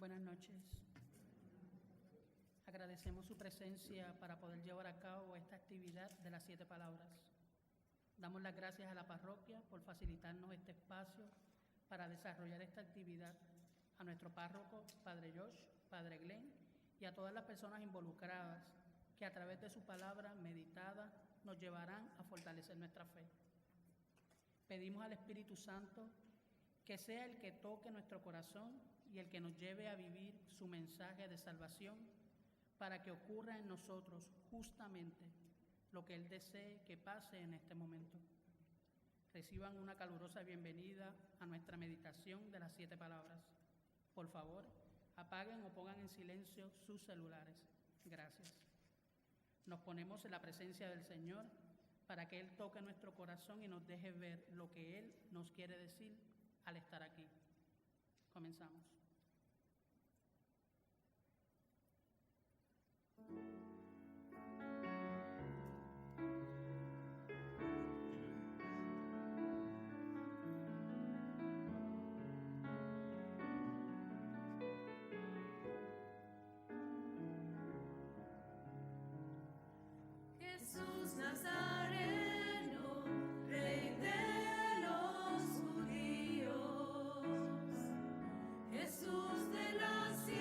Buenas noches. Agradecemos su presencia para poder llevar a cabo esta actividad de las 7 palabras. Damos las gracias a la parroquia por facilitarnos este espacio para desarrollar esta actividad, a nuestro párroco, Padre Josh, Padre Glenn, y a todas las personas involucradas que a través de su palabra meditada nos llevarán a fortalecer nuestra fe. Pedimos al Espíritu Santo que sea el que toque nuestro corazón y el que nos lleve a vivir su mensaje de salvación para que ocurra en nosotros justamente lo que Él desee que pase en este momento. Reciban una calurosa bienvenida a nuestra meditación de las 7 palabras. Por favor, apaguen o pongan en silencio sus celulares. Gracias. Nos ponemos en la presencia del Señor para que Él toque nuestro corazón y nos deje ver lo que Él nos quiere decir al estar aquí. Comenzamos. Jesús Nazareno, Rey de los judíos, Jesús de las 7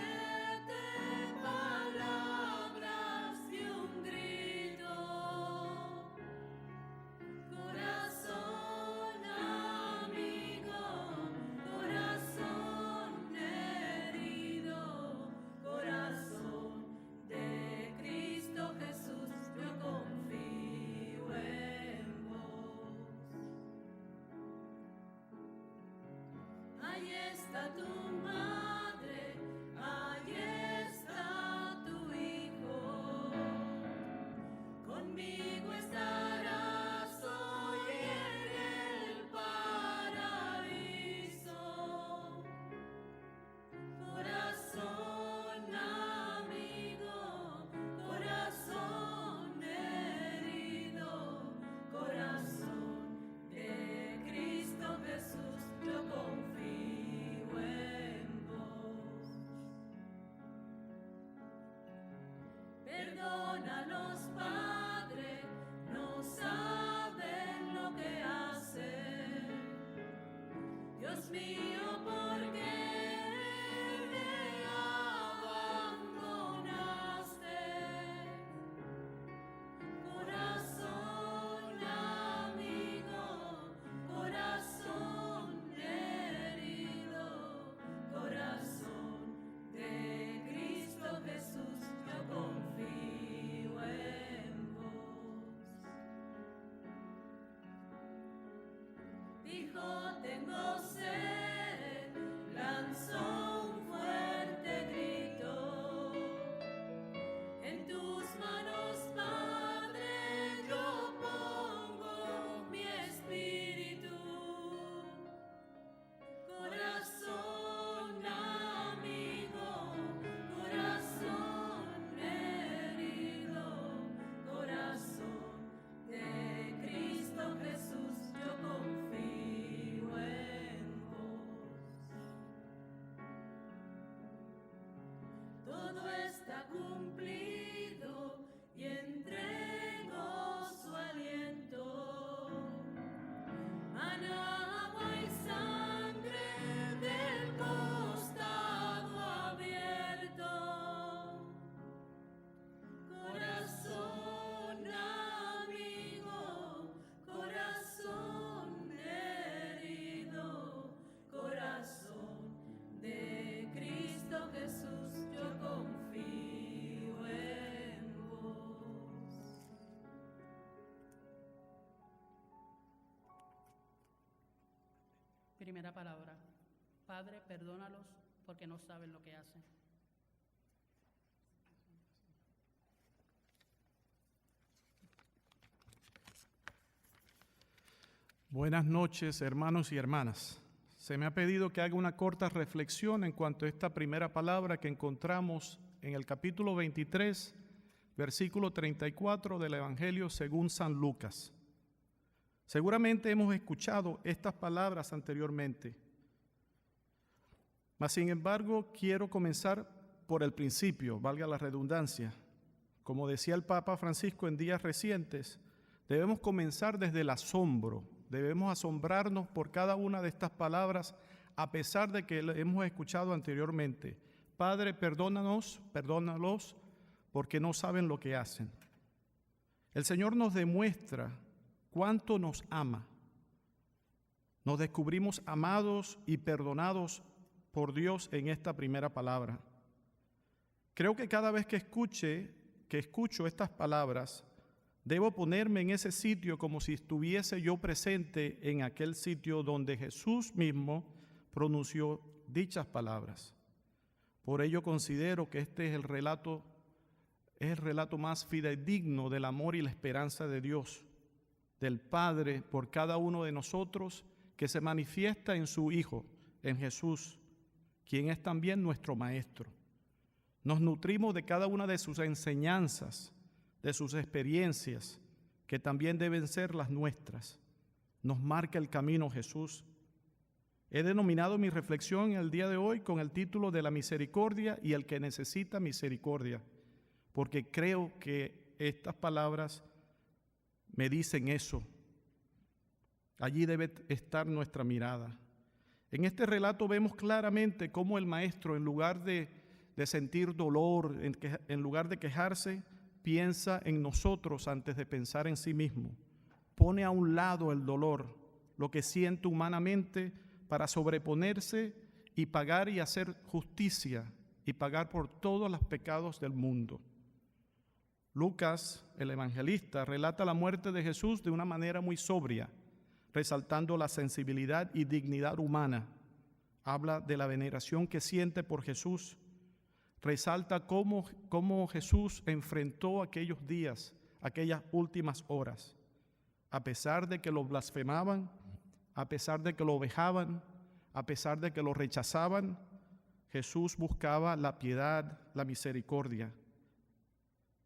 palabras de un grito, corazón amigo, corazón herido, corazón de Cristo Jesús, yo confío en vos. Ahí está tu madre, ahí está tu hijo, conmigo estarás hoy en el paraíso. Corazón amigo, corazón herido, corazón de Cristo Jesús, yo confío en vos. Perdónalos, Padre, no saben lo que hacen. Dios mío, ¿por qué me abandonaste? Corazón amigo, corazón herido, corazón de Cristo Jesús, yo confío en vos. Dijo, tengo sed, lanzó un fuerte grito. En tus manos, Padre, yo pongo mi espíritu. Corazón amigo, corazón herido, corazón de Cristo Jesús, yo confío en vos. Todo está cumplido y entrego su aliento. Agua y sangre del costado abierto. Corazón amigo, corazón herido, corazón de Cristo Jesús, yo confío en vos. Primera palabra. Padre, perdónalos porque no saben lo que hacen. Buenas noches, hermanos y hermanas. Se me ha pedido que haga una corta reflexión en cuanto a esta primera palabra que encontramos en el capítulo 23, versículo 34 del Evangelio según San Lucas. Seguramente hemos escuchado estas palabras anteriormente. Mas, sin embargo, quiero comenzar por el principio, valga la redundancia. Como decía el Papa Francisco en días recientes, debemos comenzar desde el asombro. Debemos asombrarnos por cada una de estas palabras, a pesar de que las hemos escuchado anteriormente. Padre, perdónanos, perdónalos, porque no saben lo que hacen. El Señor nos demuestra cuánto nos ama. Nos descubrimos amados y perdonados por Dios en esta primera palabra. Creo que cada vez que escucho estas palabras, debo ponerme en ese sitio como si estuviese yo presente en aquel sitio donde Jesús mismo pronunció dichas palabras. Por ello considero que este es el relato más fidedigno del amor y la esperanza de Dios, del Padre por cada uno de nosotros, que se manifiesta en su Hijo, en Jesús, quien es también nuestro Maestro. Nos nutrimos de cada una de sus enseñanzas, de sus experiencias, que también deben ser las nuestras. Nos marca el camino Jesús. He denominado mi reflexión el día de hoy con el título de la misericordia y el que necesita misericordia, porque creo que estas palabras me dicen eso. Allí debe estar nuestra mirada. En este relato vemos claramente cómo el Maestro, en lugar de sentir dolor, en lugar de quejarse, piensa en nosotros antes de pensar en sí mismo. Pone a un lado el dolor, lo que siente humanamente, para sobreponerse y pagar y hacer justicia y pagar por todos los pecados del mundo. Lucas, el evangelista, relata la muerte de Jesús de una manera muy sobria, resaltando la sensibilidad y dignidad humana. Habla de la veneración que siente por Jesús. Resalta cómo Jesús enfrentó aquellos días, aquellas últimas horas. A pesar de que lo blasfemaban, a pesar de que lo vejaban, a pesar de que lo rechazaban, Jesús buscaba la piedad, la misericordia.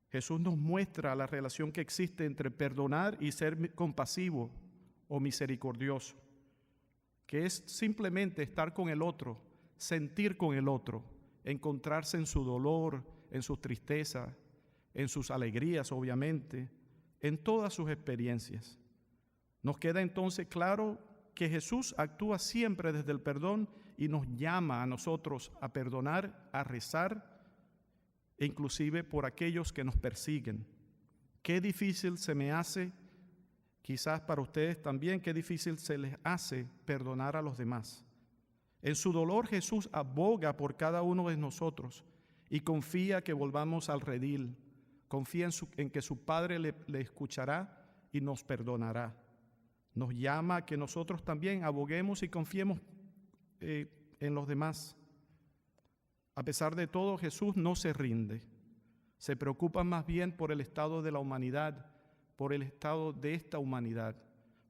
Jesús nos muestra la relación que existe entre perdonar y ser compasivo o misericordioso, que es simplemente estar con el otro, sentir con el otro, encontrarse en su dolor, en su tristeza, en sus alegrías, obviamente, en todas sus experiencias. Nos queda entonces claro que Jesús actúa siempre desde el perdón y nos llama a nosotros a perdonar, a rezar, e inclusive por aquellos que nos persiguen. Qué difícil se me hace, quizás para ustedes también, qué difícil se les hace perdonar a los demás. En su dolor Jesús aboga por cada uno de nosotros y confía que volvamos al redil, confía en que su Padre le escuchará y nos perdonará. Nos llama a que nosotros también aboguemos y confiemos en los demás. A pesar de todo, Jesús no se rinde. Se preocupa más bien por el estado de la humanidad, por el estado de esta humanidad,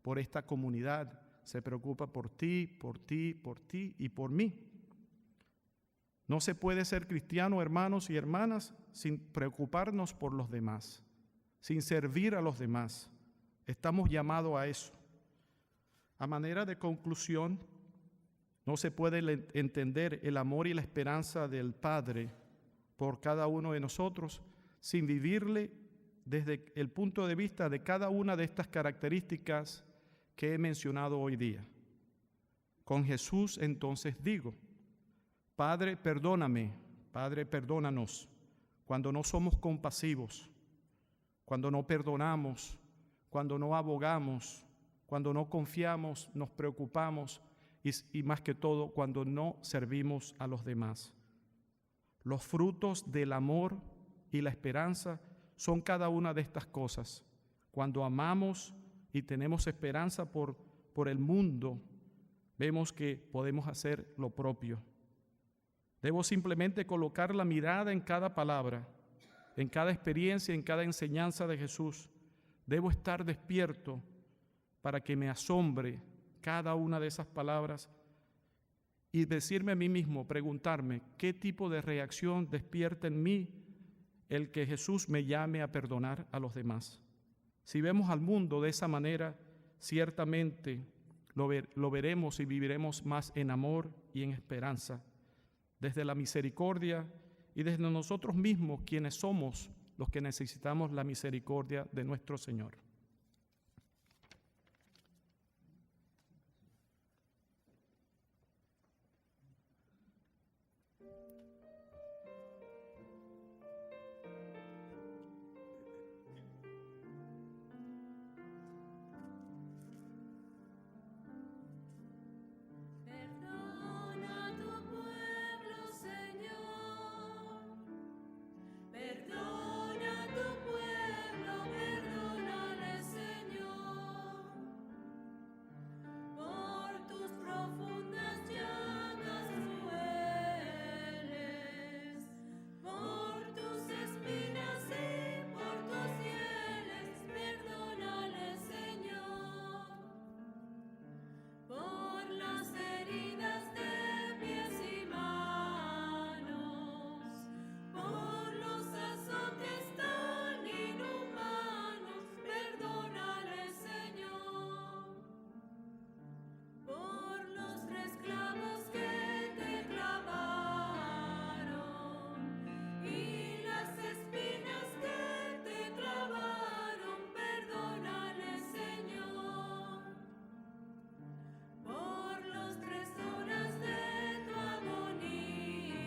por esta comunidad. Se preocupa por ti, por ti, por ti y por mí. No se puede ser cristiano, hermanos y hermanas, sin preocuparnos por los demás, sin servir a los demás. Estamos llamados a eso. A manera de conclusión, no se puede entender el amor y la esperanza del Padre por cada uno de nosotros sin vivirle desde el punto de vista de cada una de estas características que he mencionado hoy día. Con Jesús entonces digo: Padre, perdóname, Padre, perdónanos, cuando no somos compasivos, cuando no perdonamos, cuando no abogamos, cuando no confiamos, nos preocupamos y más que todo cuando no servimos a los demás. Los frutos del amor y la esperanza son cada una de estas cosas. Cuando amamos y tenemos esperanza por el mundo, vemos que podemos hacer lo propio. Debo simplemente colocar la mirada en cada palabra, en cada experiencia, en cada enseñanza de Jesús. Debo estar despierto para que me asombre cada una de esas palabras y decirme a mí mismo, preguntarme, ¿qué tipo de reacción despierta en mí el que Jesús me llame a perdonar a los demás? Si vemos al mundo de esa manera, ciertamente lo veremos y viviremos más en amor y en esperanza. desde la misericordia y desde nosotros mismos, quienes somos los que necesitamos la misericordia de nuestro Señor. Perdona a tu pueblo, Señor. Perdona a tu pueblo, perdónale, Señor. Por tus profundas llagas crueles, por tus espinas y por tus fieles, perdónale, Señor. Por las heridas de pies y manos, por los azotes tan inhumanos, perdónale, Señor. Por los 3 clavos que te clavaron y las espinas que te clavaron, perdónale, Señor. Por los 3 horas de tu agonía,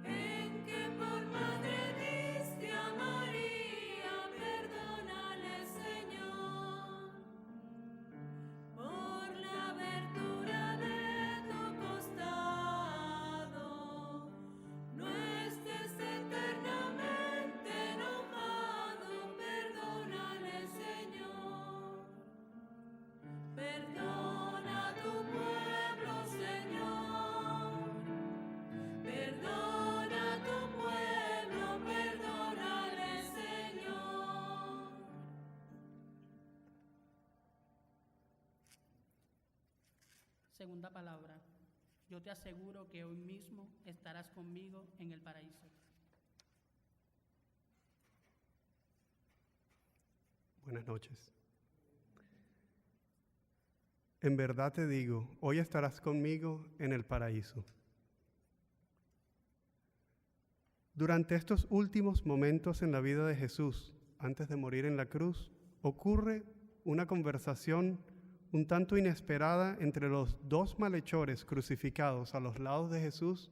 en que por madre diste a María, perdónale, Señor. Por la abertura de tu costado, no estés eternamente enojado, perdónale, Señor. Perdona a tu pueblo, Señor. Perdona a tu pueblo, perdónale, Señor. Segunda palabra. Yo te aseguro que hoy mismo estarás conmigo en el paraíso. Buenas noches. En verdad te digo, hoy estarás conmigo en el paraíso. Durante estos últimos momentos en la vida de Jesús, antes de morir en la cruz, ocurre una conversación un tanto inesperada entre los 2 malhechores crucificados a los lados de Jesús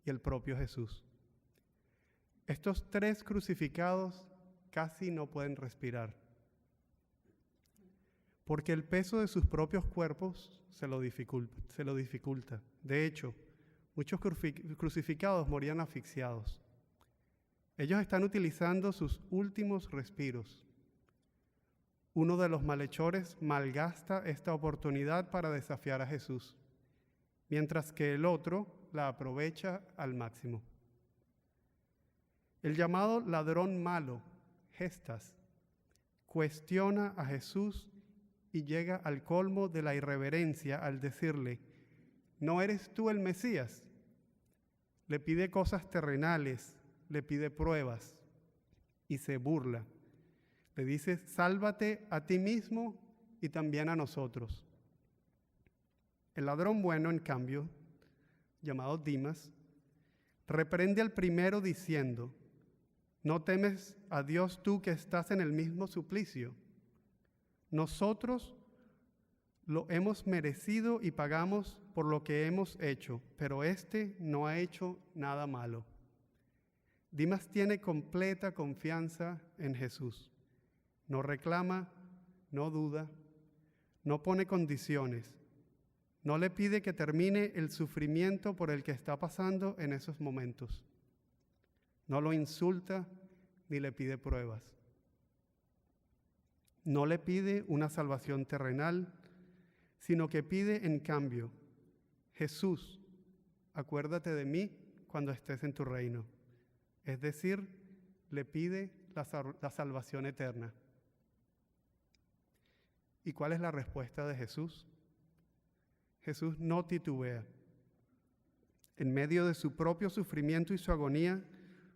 y el propio Jesús. Estos 3 crucificados casi no pueden respirar, porque el peso de sus propios cuerpos se lo dificulta. De hecho, muchos crucificados morían asfixiados. Ellos están utilizando sus últimos respiros. Uno de los malhechores malgasta esta oportunidad para desafiar a Jesús, mientras que el otro la aprovecha al máximo. El llamado ladrón malo, Gestas, cuestiona a Jesús y llega al colmo de la irreverencia al decirle: ¿no eres tú el Mesías? Le pide cosas terrenales, le pide pruebas y se burla. Le dice: sálvate a ti mismo y también a nosotros. El ladrón bueno, en cambio, llamado Dimas, reprende al primero diciendo: ¿no temes a Dios tú que estás en el mismo suplicio? Nosotros lo hemos merecido y pagamos por lo que hemos hecho, pero éste no ha hecho nada malo. Dimas tiene completa confianza en Jesús. No reclama, no duda, no pone condiciones, no le pide que termine el sufrimiento por el que está pasando en esos momentos. No lo insulta ni le pide pruebas. No le pide una salvación terrenal, sino que pide en cambio: Jesús, acuérdate de mí cuando estés en tu reino. Es decir, le pide la salvación eterna. ¿Y cuál es la respuesta de Jesús? Jesús no titubea. En medio de su propio sufrimiento y su agonía,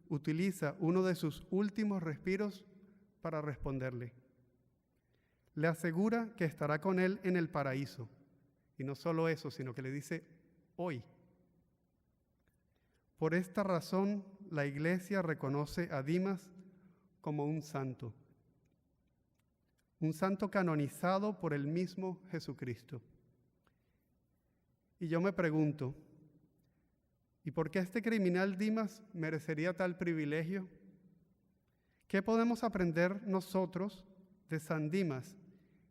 utiliza uno de sus últimos respiros para responderle. Le asegura que estará con él en el paraíso. Y no solo eso, sino que le dice: hoy Por esta razón, la Iglesia reconoce a Dimas como un santo canonizado por el mismo Jesucristo. Y yo me pregunto, ¿y por qué este criminal Dimas merecería tal privilegio? ¿Qué podemos aprender nosotros de San Dimas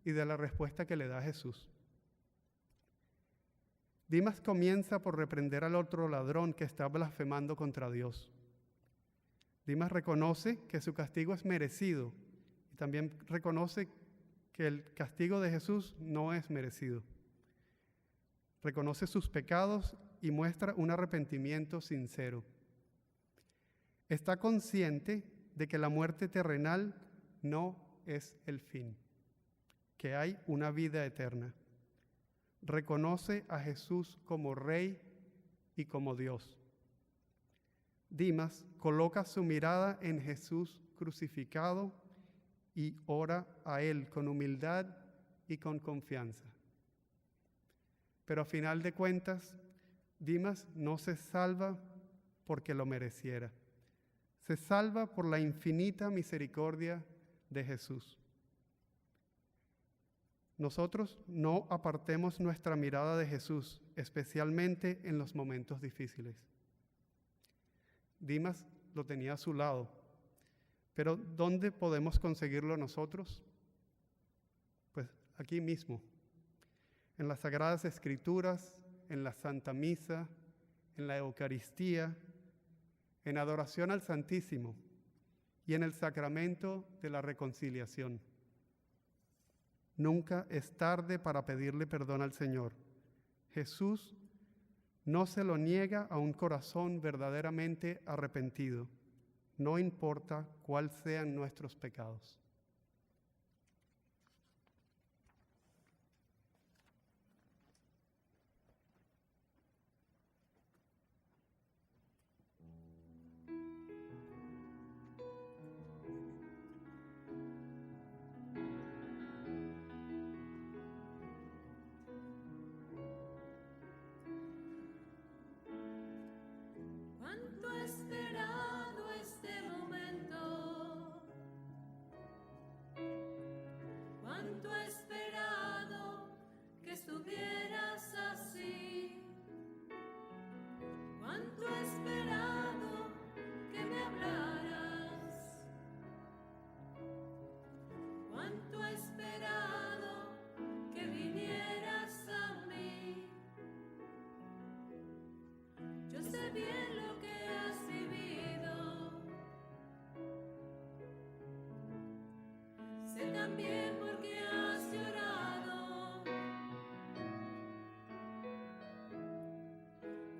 y de la respuesta que le da Jesús? Dimas comienza por reprender al otro ladrón que está blasfemando contra Dios. Dimas reconoce que su castigo es merecido y también reconoce que el castigo de Jesús no es merecido. Reconoce sus pecados y muestra un arrepentimiento sincero. Está consciente de que la muerte terrenal no es el fin, que hay una vida eterna. Reconoce a Jesús como Rey y como Dios. Dimas coloca su mirada en Jesús crucificado y ora a Él con humildad y con confianza. Pero a final de cuentas, Dimas no se salva porque lo mereciera. Se salva por la infinita misericordia de Jesús. Nosotros no apartemos nuestra mirada de Jesús, especialmente en los momentos difíciles. Dimas lo tenía a su lado, pero ¿dónde podemos conseguirlo nosotros? Pues aquí mismo, en las Sagradas Escrituras, en la Santa Misa, en la Eucaristía, en adoración al Santísimo y en el sacramento de la reconciliación. Nunca es tarde para pedirle perdón al Señor. Jesús no se lo niega a un corazón verdaderamente arrepentido, no importa cuáles sean nuestros pecados. Cuánto he esperado este momento, cuánto he esperado que estuvieras así, cuánto he esperado que me hablaras, cuánto he esperado que vinieras a mí. Yo sé bien lo que has vivido, sé también por qué has llorado.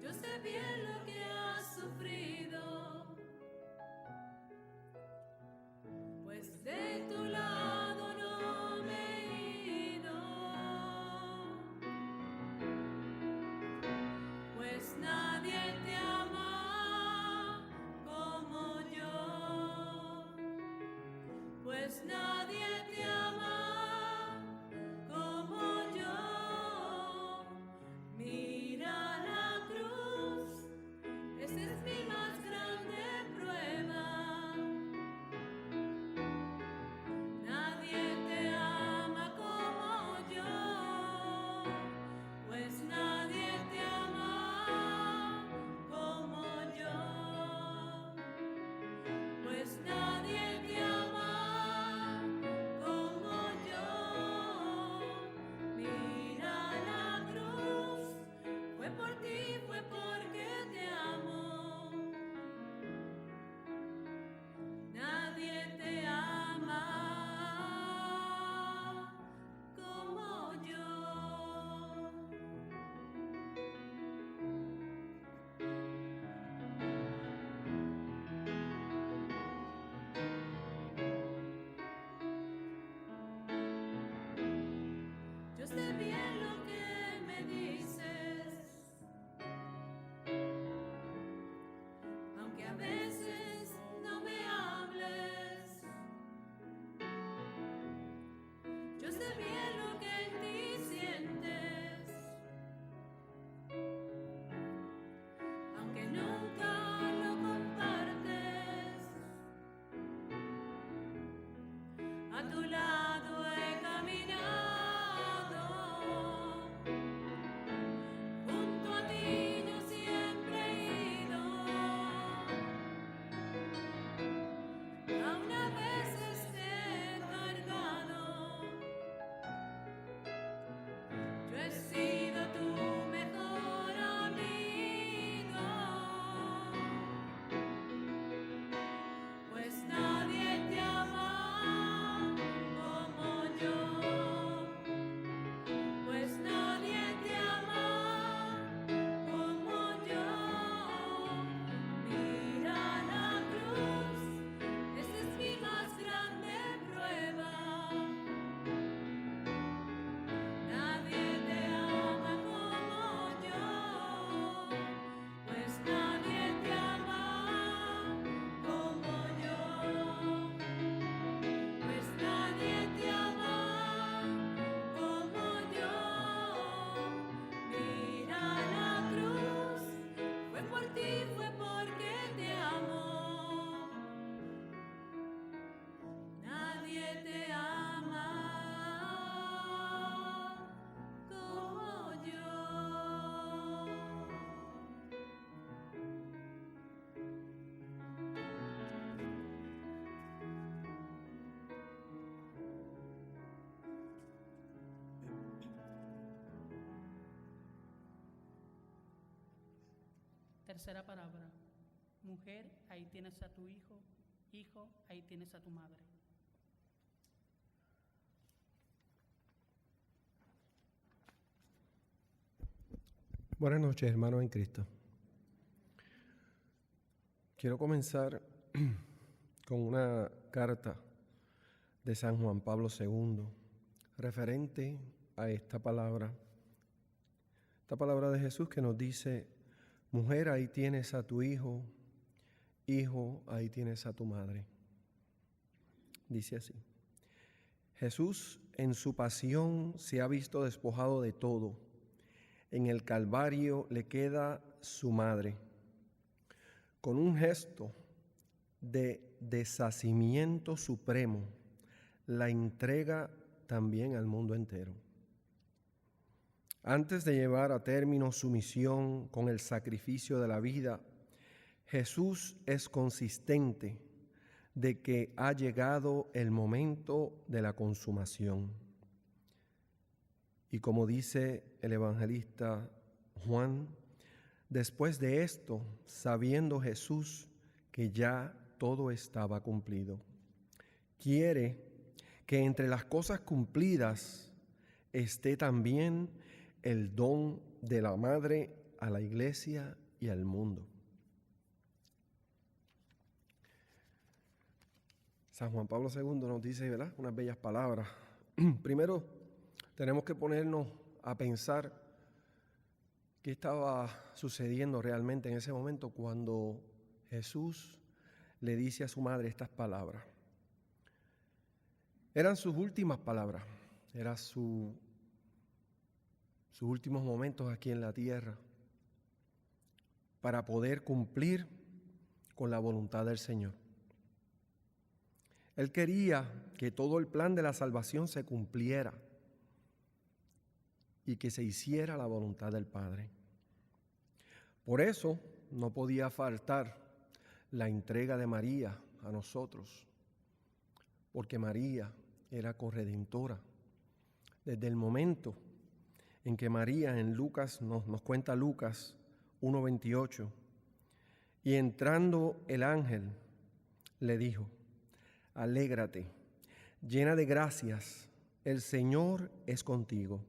Yo sé bien lo que has sufrido, pues de tu lado no me he ido, pues nadie te ama como yo, pues nadie te ama como yo. Mira la cruz Tercera palabra. Mujer, ahí tienes a tu hijo. Hijo, ahí tienes a tu madre. Buenas noches, hermanos en Cristo. Quiero comenzar con una carta de San Juan Pablo II referente a esta palabra de Jesús que nos dice: mujer, ahí tienes a tu hijo, hijo, ahí tienes a tu madre. Dice así: Jesús en su pasión se ha visto despojado de todo. En el Calvario le queda su madre. Con un gesto de deshacimiento supremo, la entrega también al mundo entero. Antes de llevar a término su misión con el sacrificio de la vida, Jesús es consciente de que ha llegado el momento de la consumación. Y como dice el evangelista Juan, después de esto, sabiendo Jesús que ya todo estaba cumplido, quiere que entre las cosas cumplidas esté también el don de la madre a la iglesia y al mundo. San Juan Pablo II nos dice, ¿verdad?, unas bellas palabras. Primero, tenemos que ponernos a pensar qué estaba sucediendo realmente en ese momento cuando Jesús le dice a su madre estas palabras. Eran sus últimas palabras, eran sus últimos momentos aquí en la tierra para poder cumplir con la voluntad del Señor. Él quería que todo el plan de la salvación se cumpliera y que se hiciera la voluntad del Padre. Por eso no podía faltar la entrega de María a nosotros, porque María era corredentora. Desde el momento en que María en Lucas, nos cuenta Lucas 1:28, y entrando el ángel le dijo: alégrate, llena de gracias, el Señor es contigo.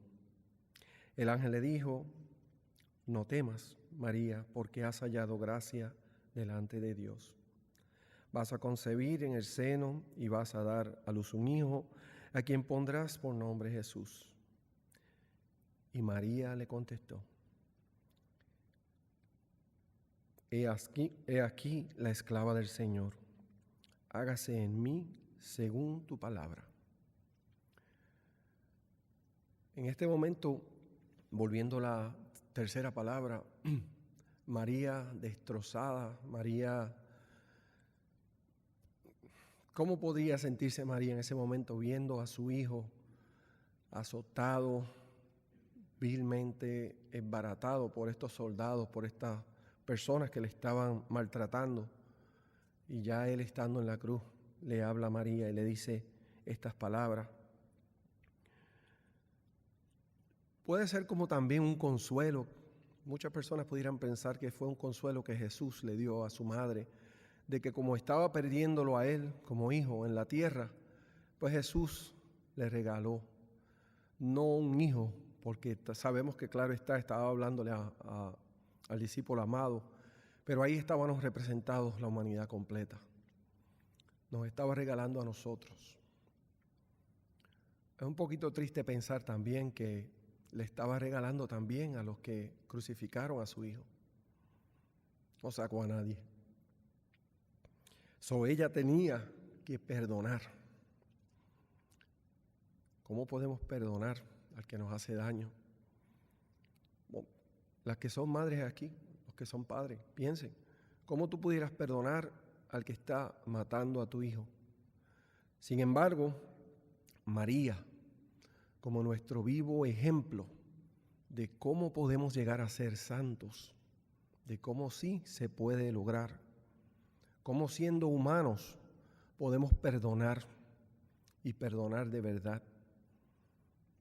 El ángel le dijo: no temas, María, porque has hallado gracia delante de Dios. Vas a concebir en el seno y vas a dar a luz un hijo, a quien pondrás por nombre Jesús. Y María le contestó: he aquí la esclava del Señor, hágase en mí según tu palabra. En este momento, volviendo a la tercera palabra, María destrozada, María, ¿cómo podría sentirse María en ese momento viendo a su hijo azotado, vilmente embaratado por estos soldados, por estas personas que le estaban maltratando? Y ya él, estando en la cruz, le habla a María y le dice estas palabras. Puede ser como también un consuelo. Muchas personas pudieran pensar que fue un consuelo que Jesús le dio a su madre, de que como estaba perdiéndolo a él como hijo en la tierra, pues Jesús le regaló no un hijo, porque sabemos que claro estaba hablándole al discípulo amado, pero ahí estábamos representados la humanidad completa. Nos estaba regalando a nosotros. Es un poquito triste pensar también que le estaba regalando también a los que crucificaron a su hijo. No sacó a nadie. Ella tenía que perdonar. ¿Cómo podemos perdonar al que nos hace daño? Bueno, las que son madres aquí, los que son padres, piensen, ¿cómo tú pudieras perdonar al que está matando a tu hijo? Sin embargo, María, como nuestro vivo ejemplo de cómo podemos llegar a ser santos, de cómo sí se puede lograr, cómo siendo humanos podemos perdonar y perdonar de verdad.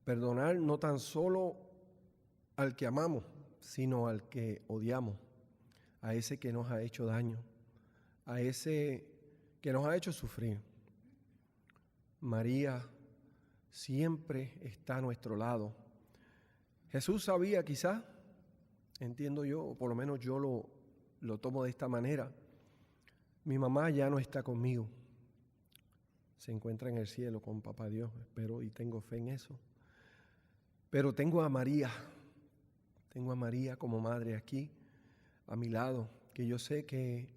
Perdonar no tan solo al que amamos, sino al que odiamos, a ese que nos ha hecho daño, a ese que nos ha hecho sufrir. María siempre está a nuestro lado. Jesús sabía quizá, entiendo yo, o por lo menos yo lo tomo de esta manera, mi mamá ya no está conmigo, se encuentra en el cielo con Papá Dios, espero y tengo fe en eso. Pero tengo a María como madre aquí, a mi lado, que yo sé que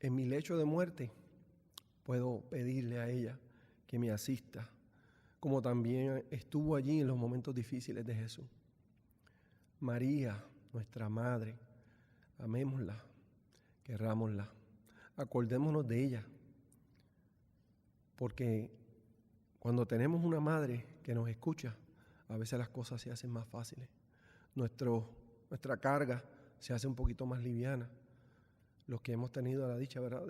en mi lecho de muerte puedo pedirle a ella que me asista, como también estuvo allí en los momentos difíciles de Jesús. María, nuestra madre, amémosla, querrámosla, acordémonos de ella, porque cuando tenemos una madre que nos escucha, a veces las cosas se hacen más fáciles. Nuestra carga se hace un poquito más liviana. Los que hemos tenido la dicha, ¿verdad?,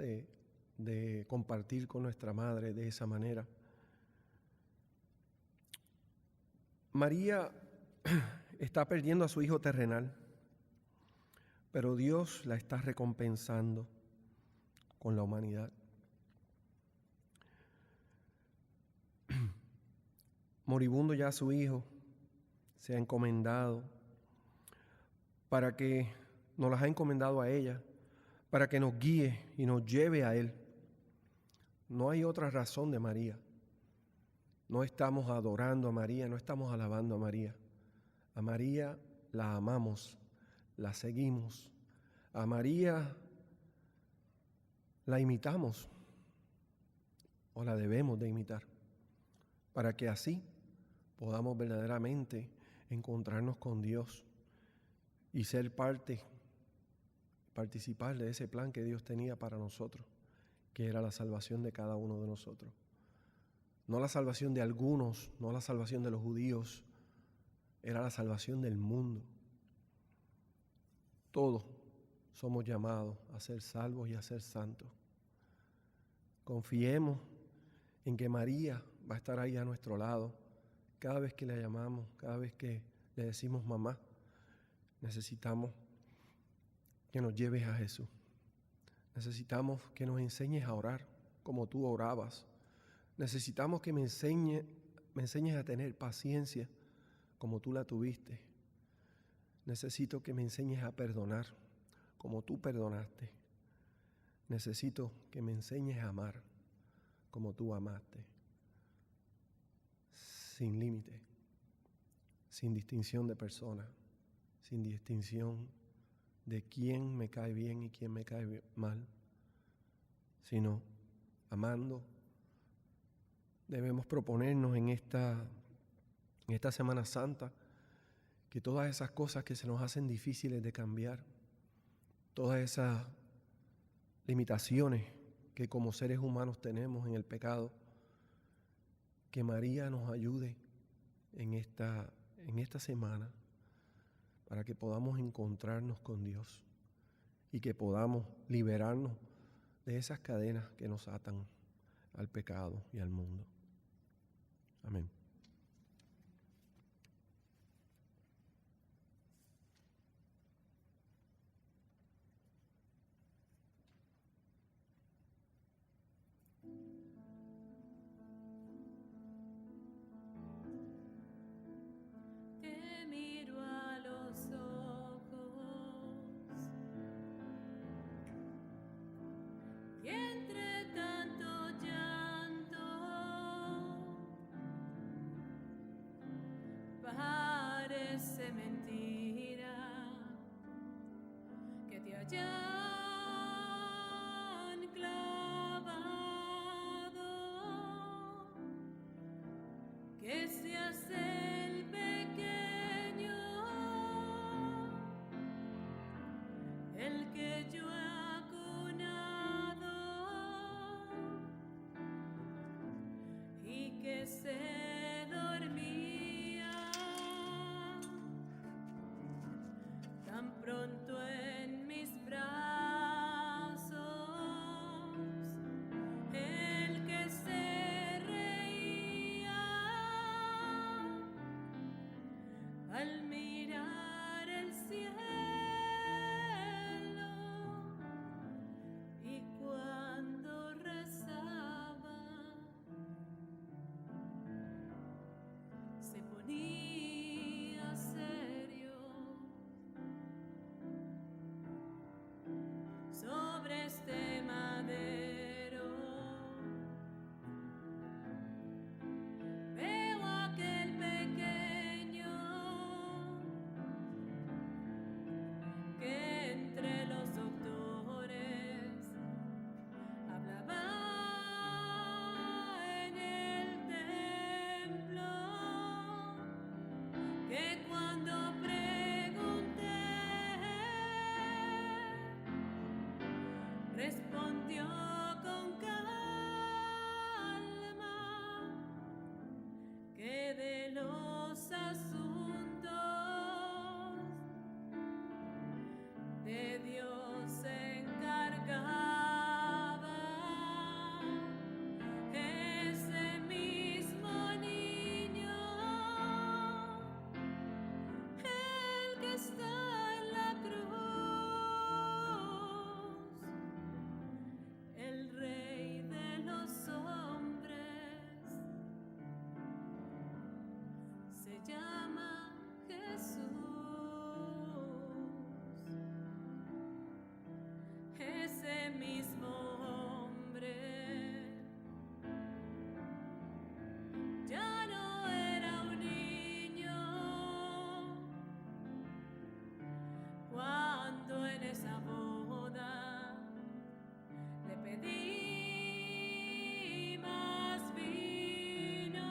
de compartir con nuestra madre de esa manera. María está perdiendo a su hijo terrenal, pero Dios la está recompensando con la humanidad. Moribundo ya su hijo, se ha encomendado para que nos las ha encomendado a ella, para que nos guíe y nos lleve a Él. No hay otra razón de María. No estamos adorando a María, no estamos alabando a María. A María la amamos, la seguimos. A María la imitamos o la debemos de imitar, para que así podamos verdaderamente encontrarnos con Dios y ser participar de ese plan que Dios tenía para nosotros, que era la salvación de cada uno de nosotros. No la salvación de algunos, no la salvación de los judíos, era la salvación del mundo. Todos somos llamados a ser salvos y a ser santos. Confiemos en que María va a estar ahí a nuestro lado cada vez que la llamamos, cada vez que le decimos mamá. Necesitamos que nos lleves a Jesús. Necesitamos que nos enseñes a orar como tú orabas. Necesitamos que me enseñes a tener paciencia como tú la tuviste. Necesito que me enseñes a perdonar como tú perdonaste. Necesito que me enseñes a amar como tú amaste. Sin límite, sin distinción de persona, sin distinción de quién me cae bien y quién me cae mal, sino amando. Debemos proponernos en esta Semana Santa que todas esas cosas que se nos hacen difíciles de cambiar, todas esas limitaciones que como seres humanos tenemos en el pecado, que María nos ayude en esta semana para que podamos encontrarnos con Dios y que podamos liberarnos de esas cadenas que nos atan al pecado y al mundo. Amén. Te miro a los ojos y entre tanto llanto parece mentira que te hayan clavado, que seas el pequeño, el que yo he acunado y que se dormía tan pronto en mis brazos, el que se reía al mirar el cielo. sobre este madero. Veo aquel pequeño que entre los doctores hablaba en el templo, que cuando pregunté respondió con calma que de los asuntos de Dios se encargaba. Ese mismo niño, el que está en la cruz, el Rey de los hombres, se llama Jesús. Ese mismo hombre ya no era un niño cuando en esa boda le pedí más vino,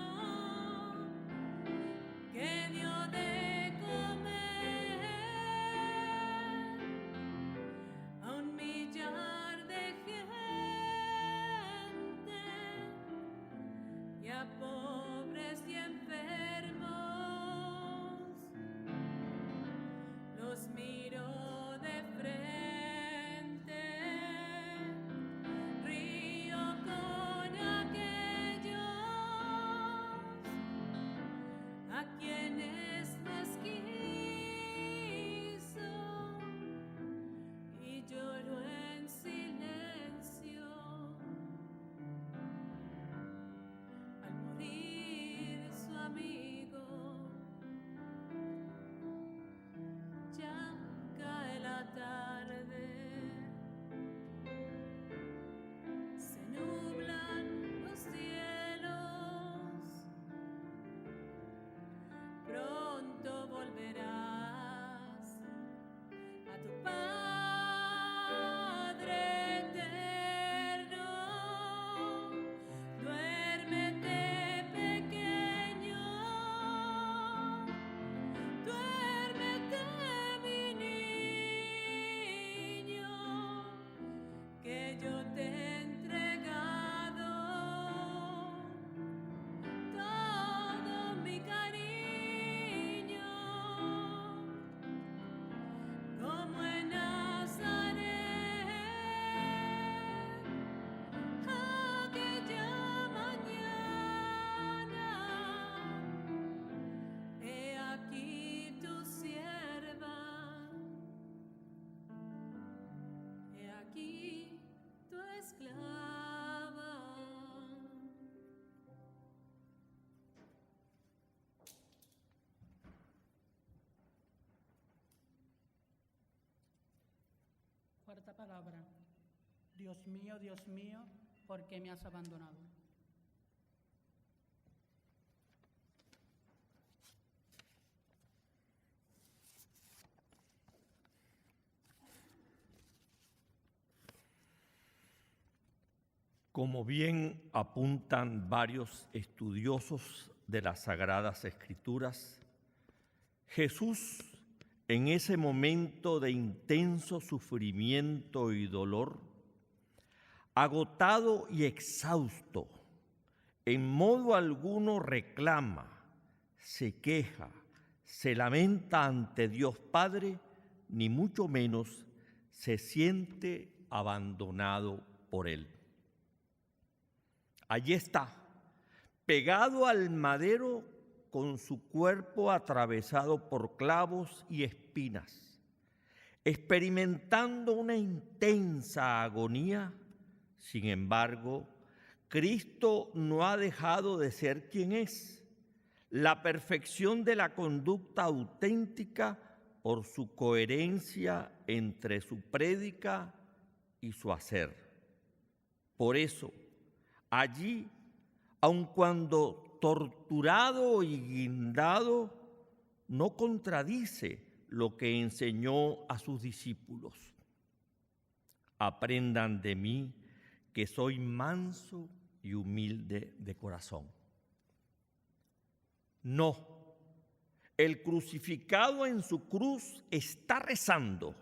que dio de comer a 1 millar de gente y a pobres y enfermos. Los miró de frente, río con aquellos a quienes más quiso, y lloró en silencio al morir su amigo. Ya cae la tarde, se nublan los cielos, pronto volverás a tu Padre eterno. Duérmete, pequeño, duérmete, mi niño, que yo te he entregado todo mi cariño, como en Nazaret, aquella mañana. He aquí tu sierva, he aquí tu esclava. Cuarta palabra. Dios mío, ¿por qué me has abandonado? Como bien apuntan varios estudiosos de las Sagradas Escrituras, Jesús, en ese momento de intenso sufrimiento y dolor, agotado y exhausto, en modo alguno reclama, se queja, se lamenta ante Dios Padre, ni mucho menos se siente abandonado por Él. Allí está, pegado al madero con su cuerpo atravesado por clavos y espinas, experimentando una intensa agonía. Sin embargo, Cristo no ha dejado de ser quien es, la perfección de la conducta auténtica por su coherencia entre su prédica y su hacer. Por eso, allí, aun cuando torturado y guindado, no contradice lo que enseñó a sus discípulos. Aprendan de mí, que soy manso y humilde de corazón. No, el crucificado en su cruz está rezando.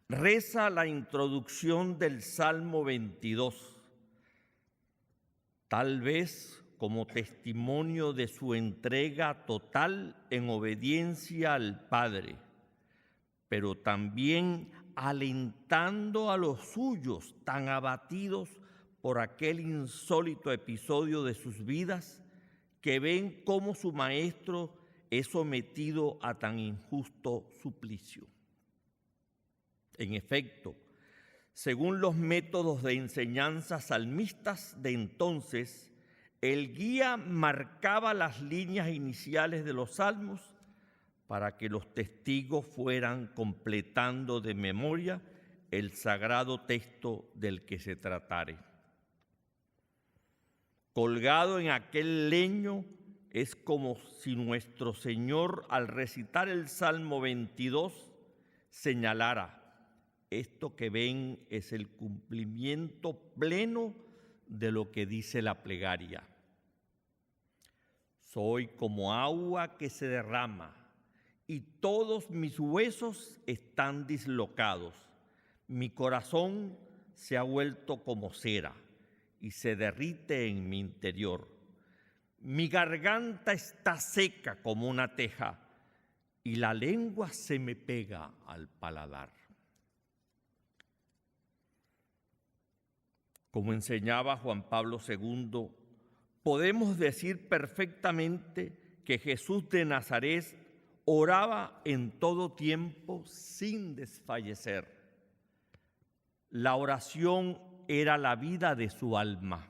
Reza la introducción del Salmo 22, tal vez como testimonio de su entrega total en obediencia al Padre, pero también alentando a los suyos tan abatidos por aquel insólito episodio de sus vidas, que ven cómo su Maestro es sometido a tan injusto suplicio. En efecto, según los métodos de enseñanza salmistas de entonces, el guía marcaba las líneas iniciales de los salmos para que los testigos fueran completando de memoria el sagrado texto del que se tratare. Colgado en aquel leño, es como si nuestro Señor, al recitar el Salmo 22, señalara: esto que ven es el cumplimiento pleno de lo que dice la plegaria. Soy como agua que se derrama, y todos mis huesos están dislocados. Mi corazón se ha vuelto como cera y se derrite en mi interior. Mi garganta está seca como una teja y la lengua se me pega al paladar. Como enseñaba Juan Pablo II, podemos decir perfectamente que Jesús de Nazaret oraba en todo tiempo sin desfallecer. La oración era la vida de su alma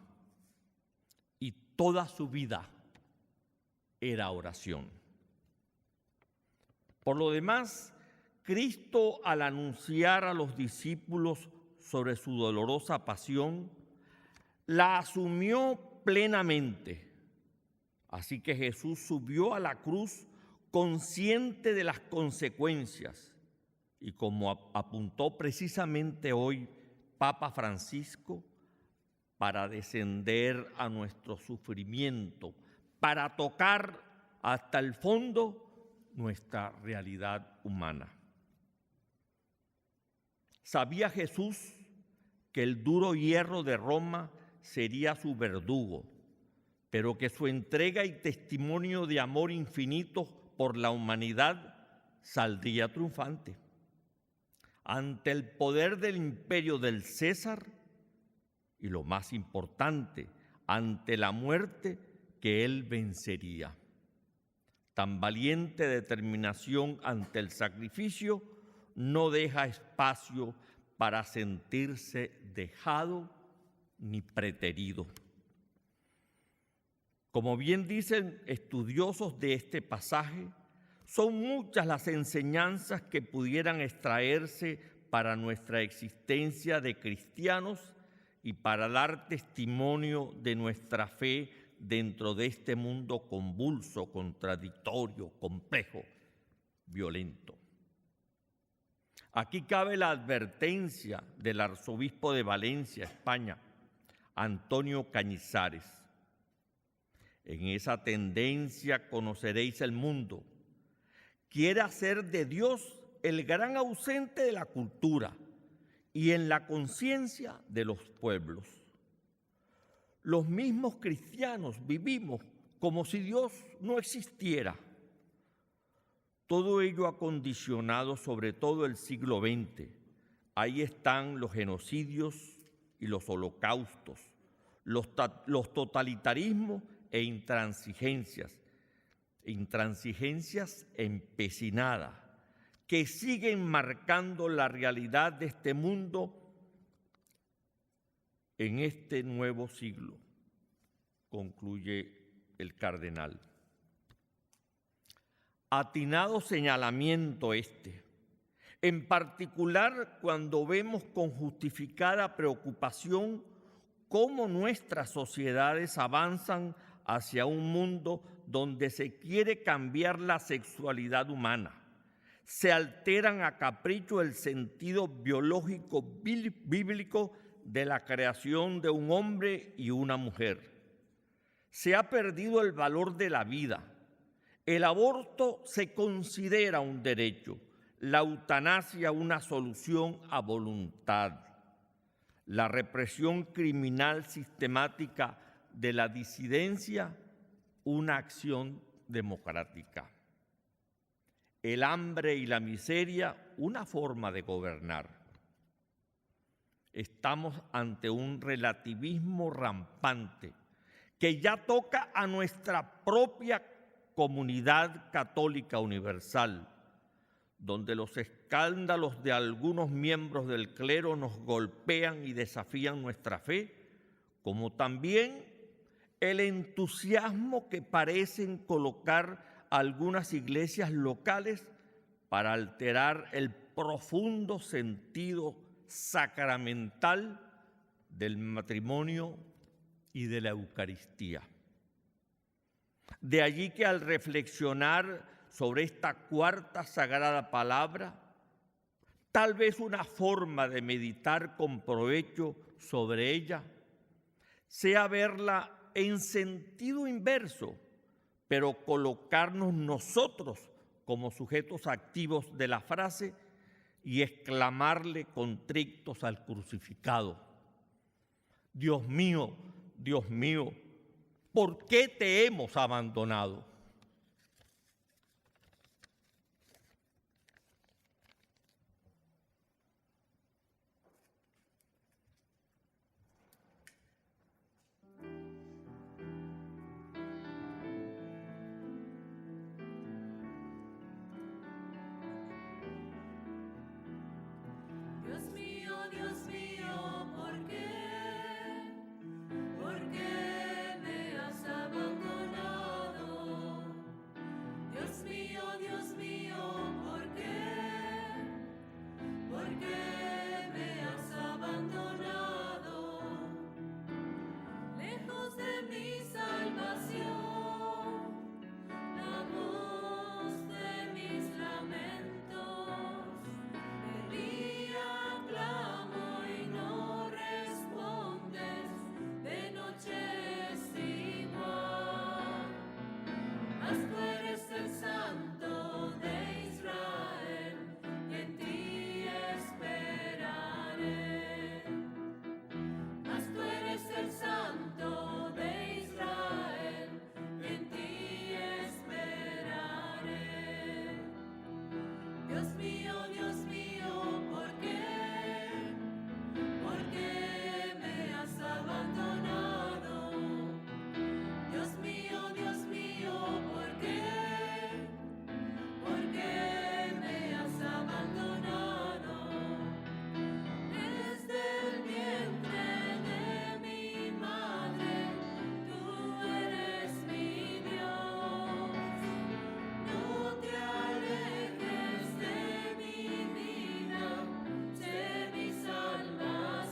y toda su vida era oración. Por lo demás, Cristo, al anunciar a los discípulos sobre su dolorosa pasión, la asumió plenamente. Así que Jesús subió a la cruz consciente de las consecuencias y, como apuntó precisamente hoy Papa Francisco, para descender a nuestro sufrimiento, para tocar hasta el fondo nuestra realidad humana. Sabía Jesús que el duro hierro de Roma sería su verdugo, pero que su entrega y testimonio de amor infinito por la humanidad saldría triunfante. Ante el poder del imperio del César y, lo más importante, ante la muerte, que él vencería. Tan valiente determinación ante el sacrificio no deja espacio para sentirse dejado ni preterido. Como bien dicen estudiosos de este pasaje, son muchas las enseñanzas que pudieran extraerse para nuestra existencia de cristianos y para dar testimonio de nuestra fe dentro de este mundo convulso, contradictorio, complejo, violento. Aquí cabe la advertencia del arzobispo de Valencia, España, Antonio Cañizares. En esa tendencia conoceréis el mundo. Quiere hacer de Dios el gran ausente de la cultura y en la conciencia de los pueblos. Los mismos cristianos vivimos como si Dios no existiera. Todo ello ha condicionado sobre todo el siglo XX. Ahí están los genocidios y los holocaustos, los totalitarismos e intransigencias empecinadas, que siguen marcando la realidad de este mundo en este nuevo siglo, concluye el cardenal. Atinado señalamiento este. en particular cuando vemos con justificada preocupación cómo nuestras sociedades avanzan hacia un mundo donde se quiere cambiar la sexualidad humana. Se alteran a capricho el sentido biológico bíblico de la creación de un hombre y una mujer. Se ha perdido el valor de la vida. El aborto se considera un derecho, la eutanasia una solución a voluntad. La represión criminal sistemática de la disidencia, una acción democrática. El hambre y la miseria, una forma de gobernar. Estamos ante un relativismo rampante que ya toca a nuestra propia comunidad católica universal, donde los escándalos de algunos miembros del clero nos golpean y desafían nuestra fe, como también el entusiasmo que parecen colocar algunas iglesias locales para alterar el profundo sentido sacramental del matrimonio y de la Eucaristía. De allí que al reflexionar sobre esta cuarta sagrada palabra, tal vez una forma de meditar con provecho sobre ella sea verla en sentido inverso, pero colocarnos nosotros como sujetos activos de la frase y exclamarle contritos al crucificado: Dios mío, ¿por qué te hemos abandonado? Dios mío, ¿por qué? ¿Por qué me has abandonado? Dios mío, ¿por qué? ¿Por qué me has abandonado? Lejos de mi salvación, la voz de mis lamentos, el día clamo y no respondes, de noche es igual. Mas tú eres el Santo de Israel, y en ti esperaré. Mas tú eres el Santo de Israel, y en ti esperaré. Dios mío, ¿por qué? ¿Por qué me has abandonado? Dios mío, ¿por qué? ¿Por qué me has abandonado? Desde el vientre de mi madre, tú eres mi Dios. No te alejes de mi vida, sé mi salvación.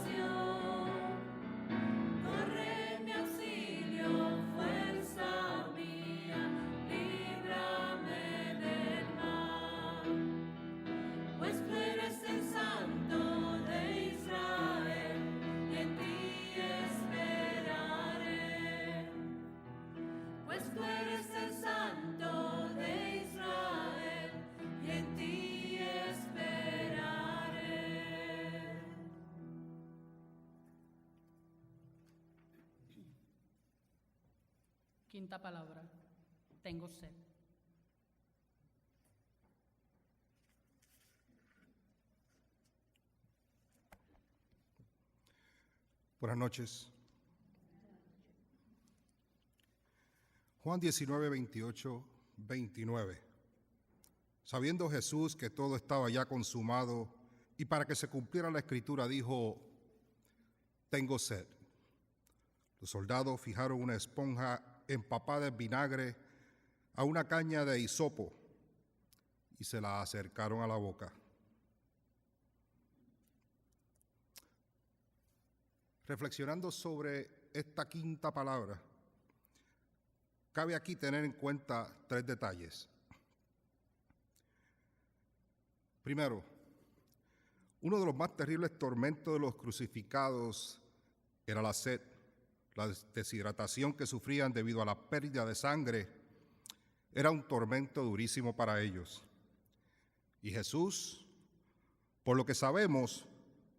Corre mi auxilio, fuerza mía, líbrame del mal. Pues tú eres el Santo de Israel, y en ti esperaré. Pues tú eres el Santo de Israel, y en ti esperaré. Quinta palabra, tengo sed. Buenas noches. Juan 19, 28, 29. Sabiendo Jesús que todo estaba ya consumado y para que se cumpliera la escritura dijo: tengo sed. Los soldados fijaron una esponja empapada en vinagre a una caña de hisopo y se la acercaron a la boca. reflexionando sobre esta quinta palabra, cabe aquí tener en cuenta 3 detalles. Primero, uno de los más terribles tormentos de los crucificados era la sed, la deshidratación que sufrían debido a la pérdida de sangre. Era un tormento durísimo para ellos. Y Jesús, por lo que sabemos,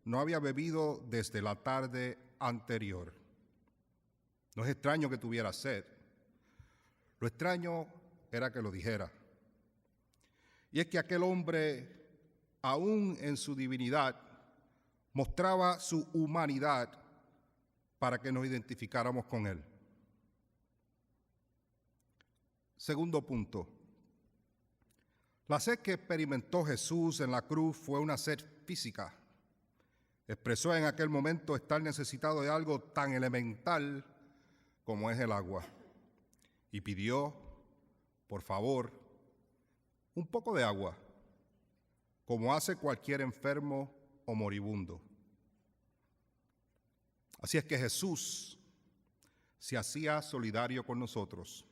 no había bebido desde la tarde anterior. No es extraño que tuviera sed. Lo extraño era que lo dijera. Y es que aquel hombre, aún en su divinidad, mostraba su humanidad para que nos identificáramos con él. Segundo punto. La sed que experimentó Jesús en la cruz fue una sed física. Expresó en aquel momento estar necesitado de algo tan elemental como es el agua. Y pidió, por favor, un poco de agua, como hace cualquier enfermo o moribundo. Así es que Jesús se hacía solidario con nosotros,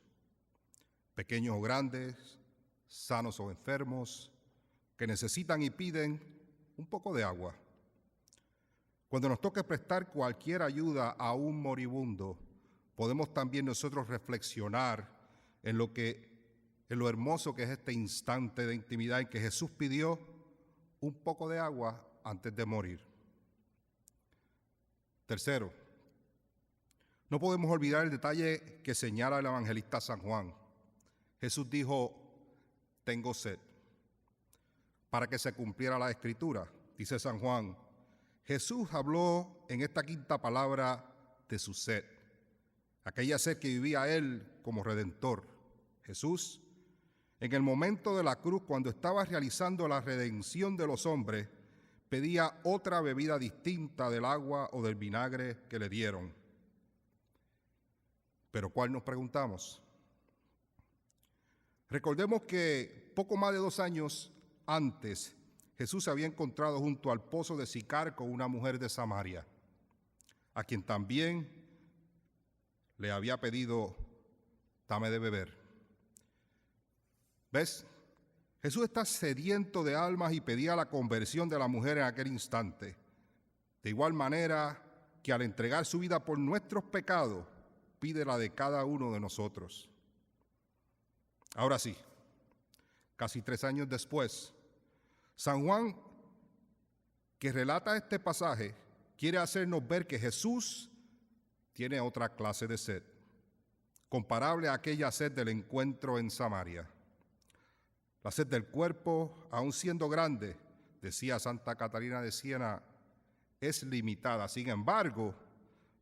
pequeños o grandes, sanos o enfermos, que necesitan y piden un poco de agua. Cuando nos toque prestar cualquier ayuda a un moribundo, podemos también nosotros reflexionar en lo hermoso que es este instante de intimidad en que Jesús pidió un poco de agua antes de morir. Tercero, no podemos olvidar el detalle que señala el evangelista San Juan. Jesús dijo, tengo sed, para que se cumpliera la Escritura. Dice San Juan, Jesús habló en esta quinta palabra de su sed, aquella sed que vivía él como Redentor. Jesús, en el momento de la cruz, cuando estaba realizando la redención de los hombres, pedía otra bebida distinta del agua o del vinagre que le dieron. ¿Pero cuál nos preguntamos? Recordemos que poco más de 2 años antes, Jesús se había encontrado junto al pozo de Sicar con una mujer de Samaria, a quien también le había pedido, dame de beber. ¿Ves? Jesús está sediento de almas y pedía la conversión de la mujer en aquel instante. De igual manera que al entregar su vida por nuestros pecados, pide la de cada uno de nosotros. Ahora sí, casi 3 años después, San Juan, que relata este pasaje, quiere hacernos ver que Jesús tiene otra clase de sed, comparable a aquella sed del encuentro en Samaria. La sed del cuerpo, aun siendo grande, decía Santa Catarina de Siena, es limitada. Sin embargo,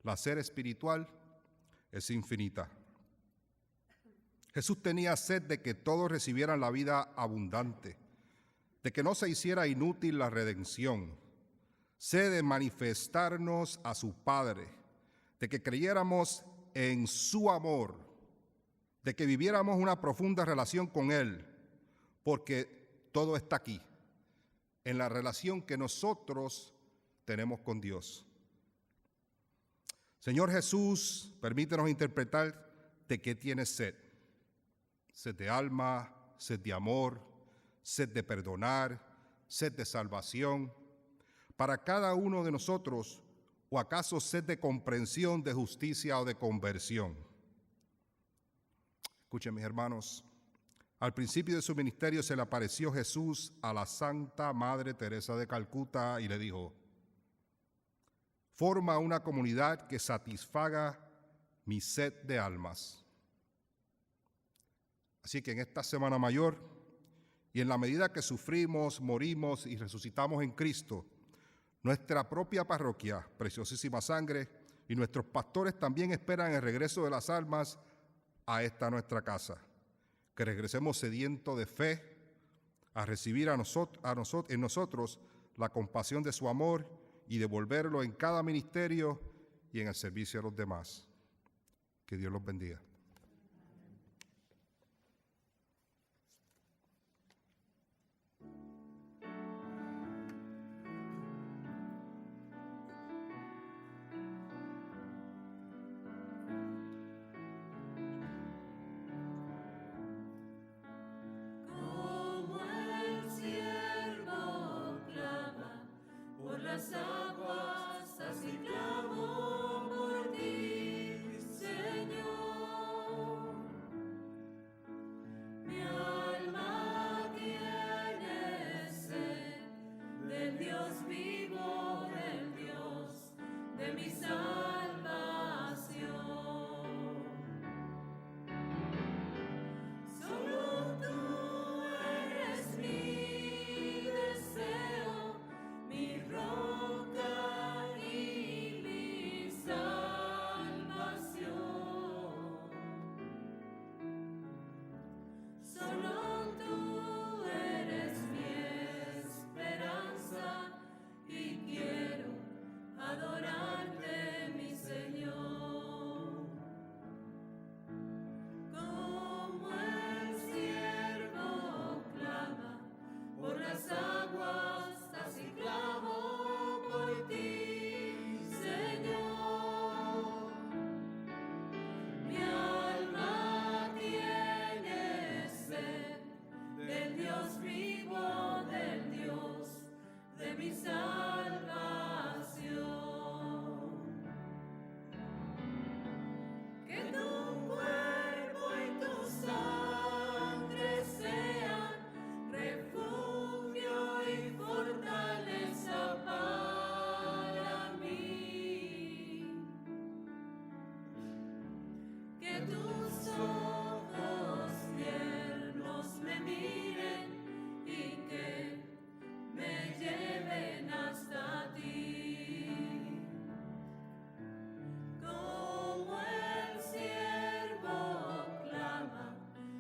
la sed espiritual es infinita. Jesús tenía sed de que todos recibieran la vida abundante, de que no se hiciera inútil la redención, sed de manifestarnos a su Padre, de que creyéramos en su amor, de que viviéramos una profunda relación con Él, porque todo está aquí, en la relación que nosotros tenemos con Dios. Señor Jesús, permítenos interpretar de qué tienes sed. Sed de alma, sed de amor, sed de perdonar, sed de salvación. Para cada uno de nosotros, o acaso sed de comprensión, de justicia o de conversión. Escuchen, mis hermanos. Al principio de su ministerio se le apareció Jesús a la Santa Madre Teresa de Calcuta y le dijo, forma una comunidad que satisfaga mi sed de almas. Así que en esta Semana Mayor y en la medida que sufrimos, morimos y resucitamos en Cristo, nuestra propia parroquia, Preciosísima Sangre, y nuestros pastores también esperan el regreso de las almas a esta nuestra casa. Que regresemos sedientos de fe a recibir en nosotros la compasión de su amor y devolverlo en cada ministerio y en el servicio a los demás. Que Dios los bendiga. las aguas, así clamo por ti, Señor. Mi alma tiene sed del Dios vivo, del Dios de mi salvación. Solo tú eres mi deseo, mi roca y mi salvación. Solo tú eres mi esperanza y quiero adorarte, mi Señor. Como el siervo clama por las aguas, así clamo por ti, Señor. Mi alma tiene sed del Dios vivo, del Dios de mi salvación. Que tu cuerpo y tu sangre sean refugio y fortaleza para mí. Que tus ojos tiernos me miren y que me lleven hasta ti. Como el siervo clama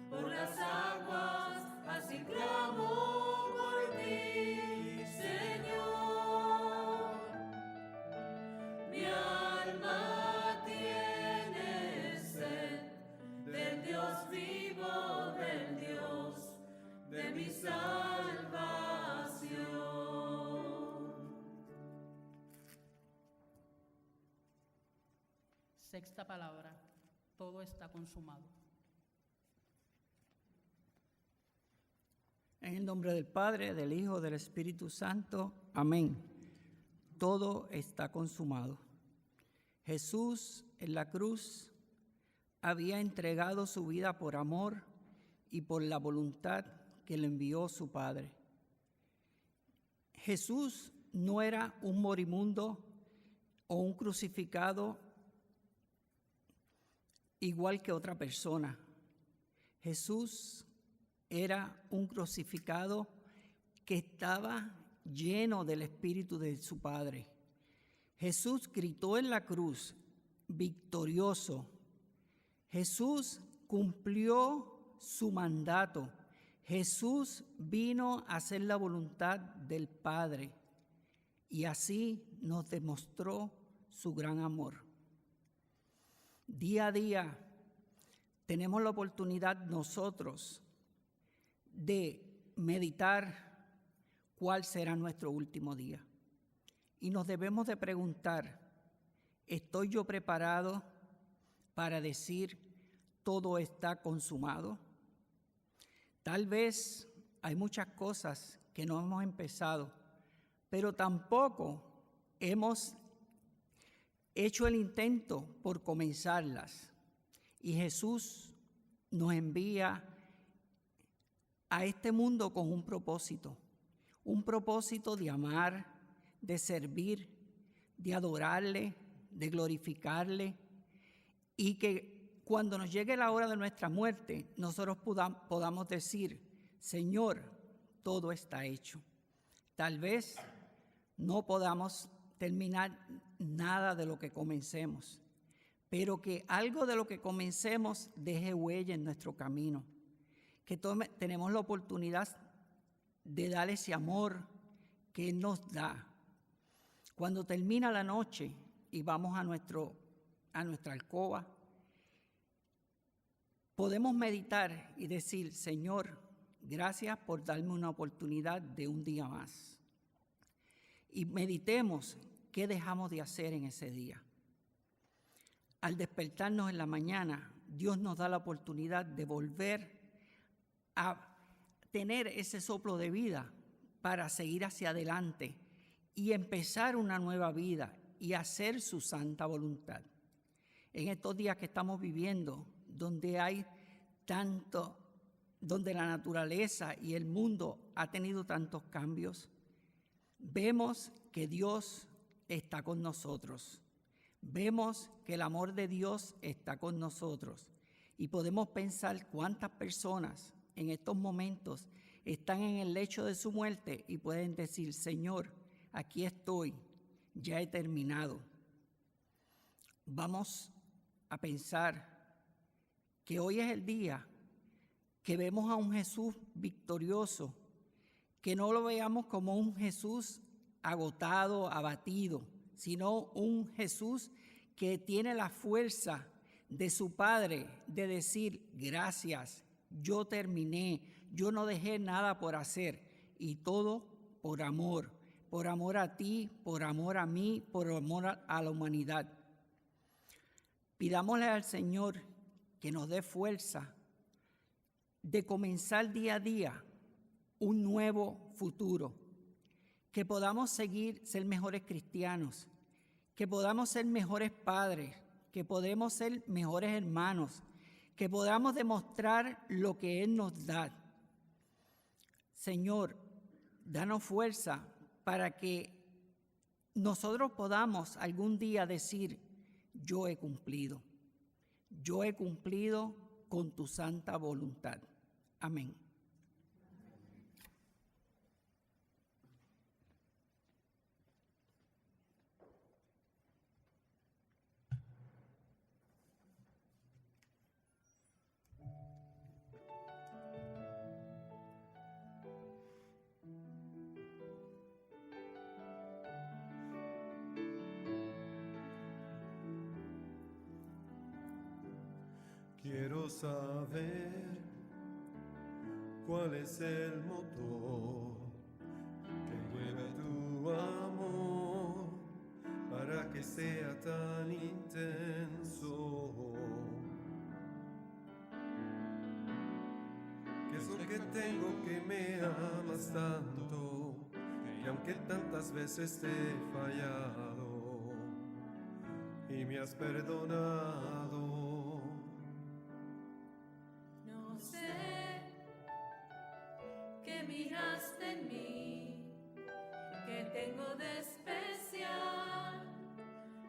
por las aguas, así clamo por ti, Señor. Mi alma tiene sed del Dios vivo, del Dios de mi salvación. Sexta palabra, todo está consumado. En el nombre del Padre, del Hijo, del Espíritu Santo. Amén. Todo está consumado. Jesús en la cruz había entregado su vida por amor y por la voluntad que le envió su Padre. Jesús no era un moribundo o un crucificado igual que otra persona. Jesús era un crucificado que estaba lleno del Espíritu de su Padre. Jesús gritó en la cruz, victorioso. Jesús cumplió su mandato. Jesús vino a hacer la voluntad del Padre y así nos demostró su gran amor. Día a día tenemos la oportunidad nosotros de meditar cuál será nuestro último día. Y nos debemos de preguntar, ¿estoy yo preparado para decir todo está consumado? Tal vez hay muchas cosas que no hemos empezado, pero tampoco hemos hecho el intento por comenzarlas. Y Jesús nos envía a este mundo con un propósito de amar, de servir, de adorarle, de glorificarle, y que cuando nos llegue la hora de nuestra muerte, nosotros podamos decir, Señor, todo está hecho. Tal vez no podamos terminar nada de lo que comencemos, pero que algo de lo que comencemos deje huella en nuestro camino, que tenemos la oportunidad de dar ese amor que Él nos da. Cuando termina la noche y vamos a nuestra alcoba, podemos meditar y decir, Señor, gracias por darme una oportunidad de un día más. Y meditemos qué dejamos de hacer en ese día. Al despertarnos en la mañana, Dios nos da la oportunidad de volver a tener ese soplo de vida para seguir hacia adelante y empezar una nueva vida y hacer su santa voluntad. En estos días que estamos viviendo, donde hay tanto, donde la naturaleza y el mundo ha tenido tantos cambios, vemos que Dios está con nosotros. Vemos que el amor de Dios está con nosotros y podemos pensar cuántas personas en estos momentos están en el lecho de su muerte y pueden decir: Señor, aquí estoy, ya he terminado. Vamos a pensar que hoy es el día que vemos a un Jesús victorioso, que no lo veamos como un Jesús agotado, abatido, sino un Jesús que tiene la fuerza de su Padre de decir: gracias, yo terminé, yo no dejé nada por hacer, y todo por amor a ti, por amor a mí, por amor a la humanidad. Pidámosle al Señor que nos dé fuerza de comenzar día a día un nuevo futuro, que podamos ser mejores cristianos, que podamos ser mejores padres, que podamos ser mejores hermanos, que podamos demostrar lo que Él nos da. Señor, danos fuerza para que nosotros podamos algún día decir: yo he cumplido con tu santa voluntad. Amén. Quiero saber cuál es el motor que mueve tu amor para que sea tan intenso. ¿Qué es lo que tengo que me amas tanto? Que aunque tantas veces te he fallado y me has perdonado. No sé qué miraste en mí, qué tengo de especial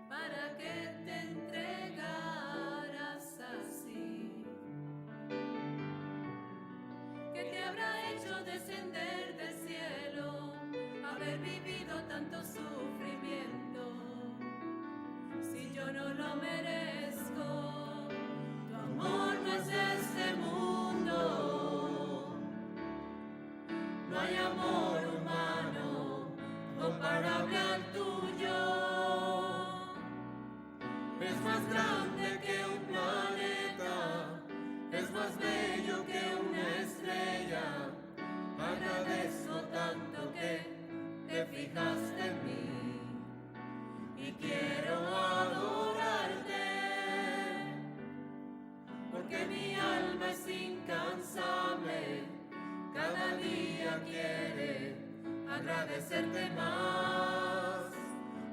para que te entregaras así. ¿Qué te habrá hecho descender del cielo, haber vivido tanto sufrimiento? Si yo no lo merezco, tu amor no es de este mundo. No hay amor humano comparable al tuyo. Es más grande que un planeta, es más bello que una estrella. Agradezco tanto que te fijaste en mí y quiero adorarte, porque mi alma es incansable, cada día quiere agradecerte más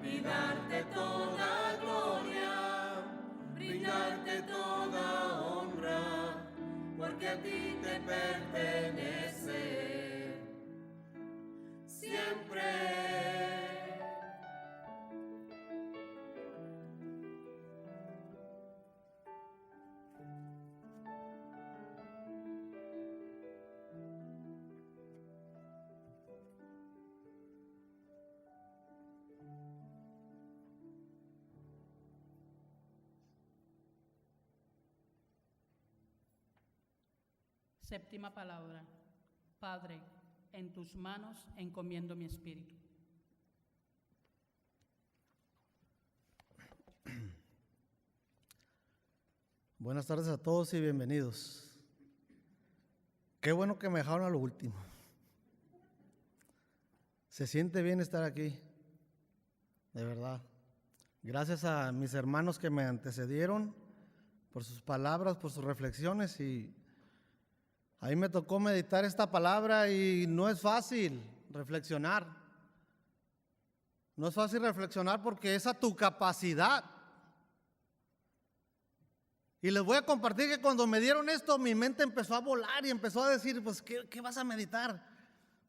y darte toda gloria, brindarte toda honra, porque a ti te pertenece siempre. Séptima palabra. Padre, en tus manos encomiendo mi espíritu. Buenas tardes a todos y bienvenidos. Qué bueno que me dejaron a lo último. Se siente bien estar aquí, de verdad. Gracias a mis hermanos que me antecedieron por sus palabras, por sus reflexiones, y ahí me tocó meditar esta palabra y no es fácil reflexionar. No es fácil reflexionar porque es a tu capacidad. Y les voy a compartir que cuando me dieron esto, mi mente empezó a volar y empezó a decir, pues, ¿qué vas a meditar?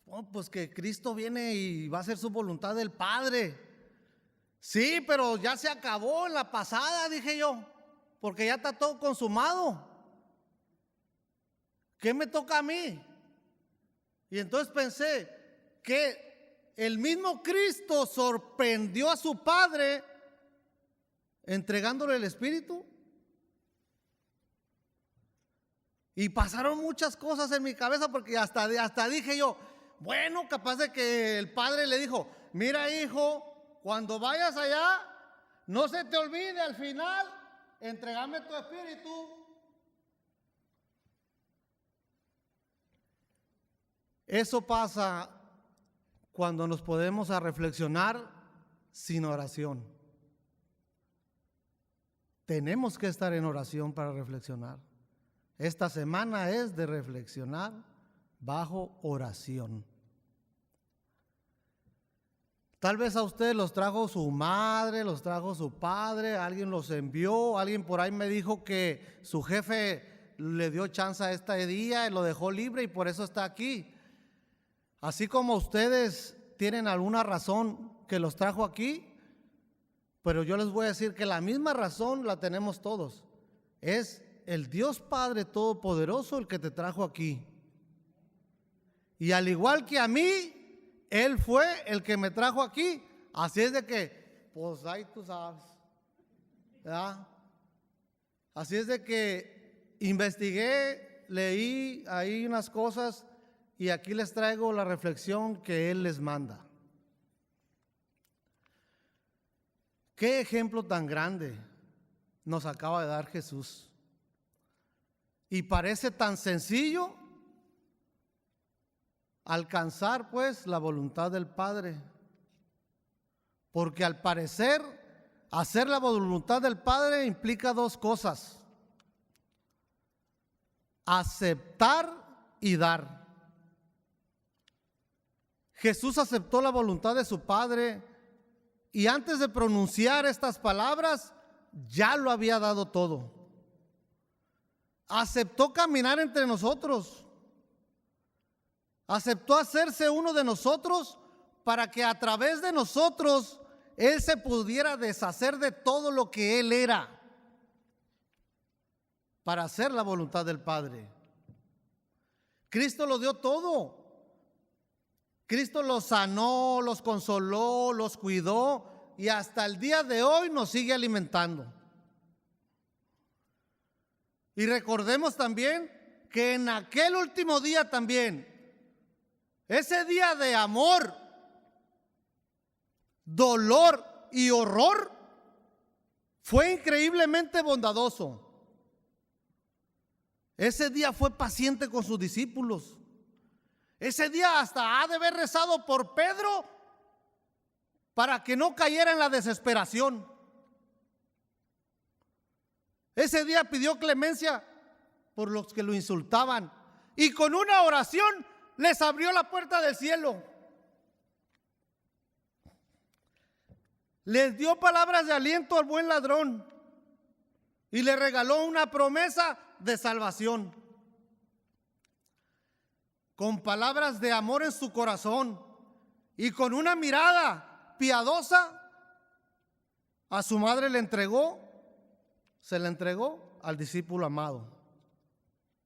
Oh, pues que Cristo viene y va a hacer su voluntad del Padre. Sí, pero ya se acabó en la pasada, dije yo, porque ya está todo consumado. ¿Qué me toca a mí? Y entonces pensé que el mismo Cristo sorprendió a su Padre entregándole el Espíritu. Y pasaron muchas cosas en mi cabeza porque hasta dije yo, bueno, capaz de que el Padre le dijo, mira hijo, cuando vayas allá, no se te olvide al final, entregame tu Espíritu. Eso pasa cuando nos podemos a reflexionar sin oración. Tenemos que estar en oración para reflexionar. Esta semana es de reflexionar bajo oración. Tal vez a ustedes los trajo su madre, los trajo su padre, alguien los envió, alguien por ahí me dijo que su jefe le dio chance a este día y lo dejó libre y por eso está aquí. Así como ustedes tienen alguna razón que los trajo aquí, pero yo les voy a decir que la misma razón la tenemos todos. Es el Dios Padre Todopoderoso el que te trajo aquí. Y al igual que a mí, Él fue el que me trajo aquí. Así es de que, pues ahí tú sabes, ¿verdad? Así es de que investigué, leí ahí unas cosas y aquí les traigo la reflexión que Él les manda. ¿Qué ejemplo tan grande nos acaba de dar Jesús? Y parece tan sencillo alcanzar pues la voluntad del Padre. Porque al parecer hacer la voluntad del Padre implica dos cosas: aceptar y dar. Jesús aceptó la voluntad de su Padre y antes de pronunciar estas palabras ya lo había dado todo. Aceptó caminar entre nosotros. Aceptó hacerse uno de nosotros para que a través de nosotros Él se pudiera deshacer de todo lo que Él era para hacer la voluntad del Padre. Cristo lo dio todo. Cristo los sanó, los consoló, los cuidó y hasta el día de hoy nos sigue alimentando. Y recordemos también que en aquel último día también, ese día de amor, dolor y horror, fue increíblemente bondadoso. Ese día fue paciente con sus discípulos. Ese día hasta ha de haber rezado por Pedro para que no cayera en la desesperación. Ese día pidió clemencia por los que lo insultaban y con una oración les abrió la puerta del cielo. Les dio palabras de aliento al buen ladrón y le regaló una promesa de salvación. Con palabras de amor en su corazón y con una mirada piadosa, a su madre se le entregó al discípulo amado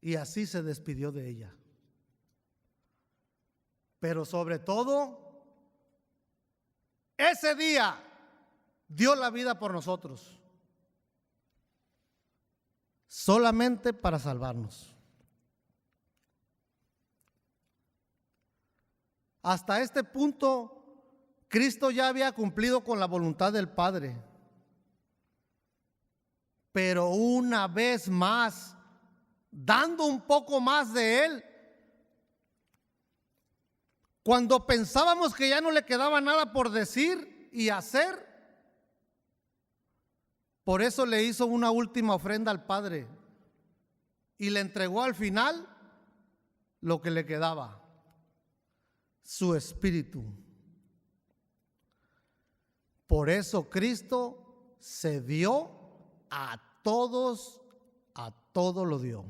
y así se despidió de ella. Pero sobre todo, ese día dio la vida por nosotros, solamente para salvarnos. Hasta este punto, Cristo ya había cumplido con la voluntad del Padre. Pero una vez más, dando un poco más de Él, cuando pensábamos que ya no le quedaba nada por decir y hacer, por eso le hizo una última ofrenda al Padre y le entregó al final lo que le quedaba: su Espíritu. Por eso Cristo se dio a todos lo dio.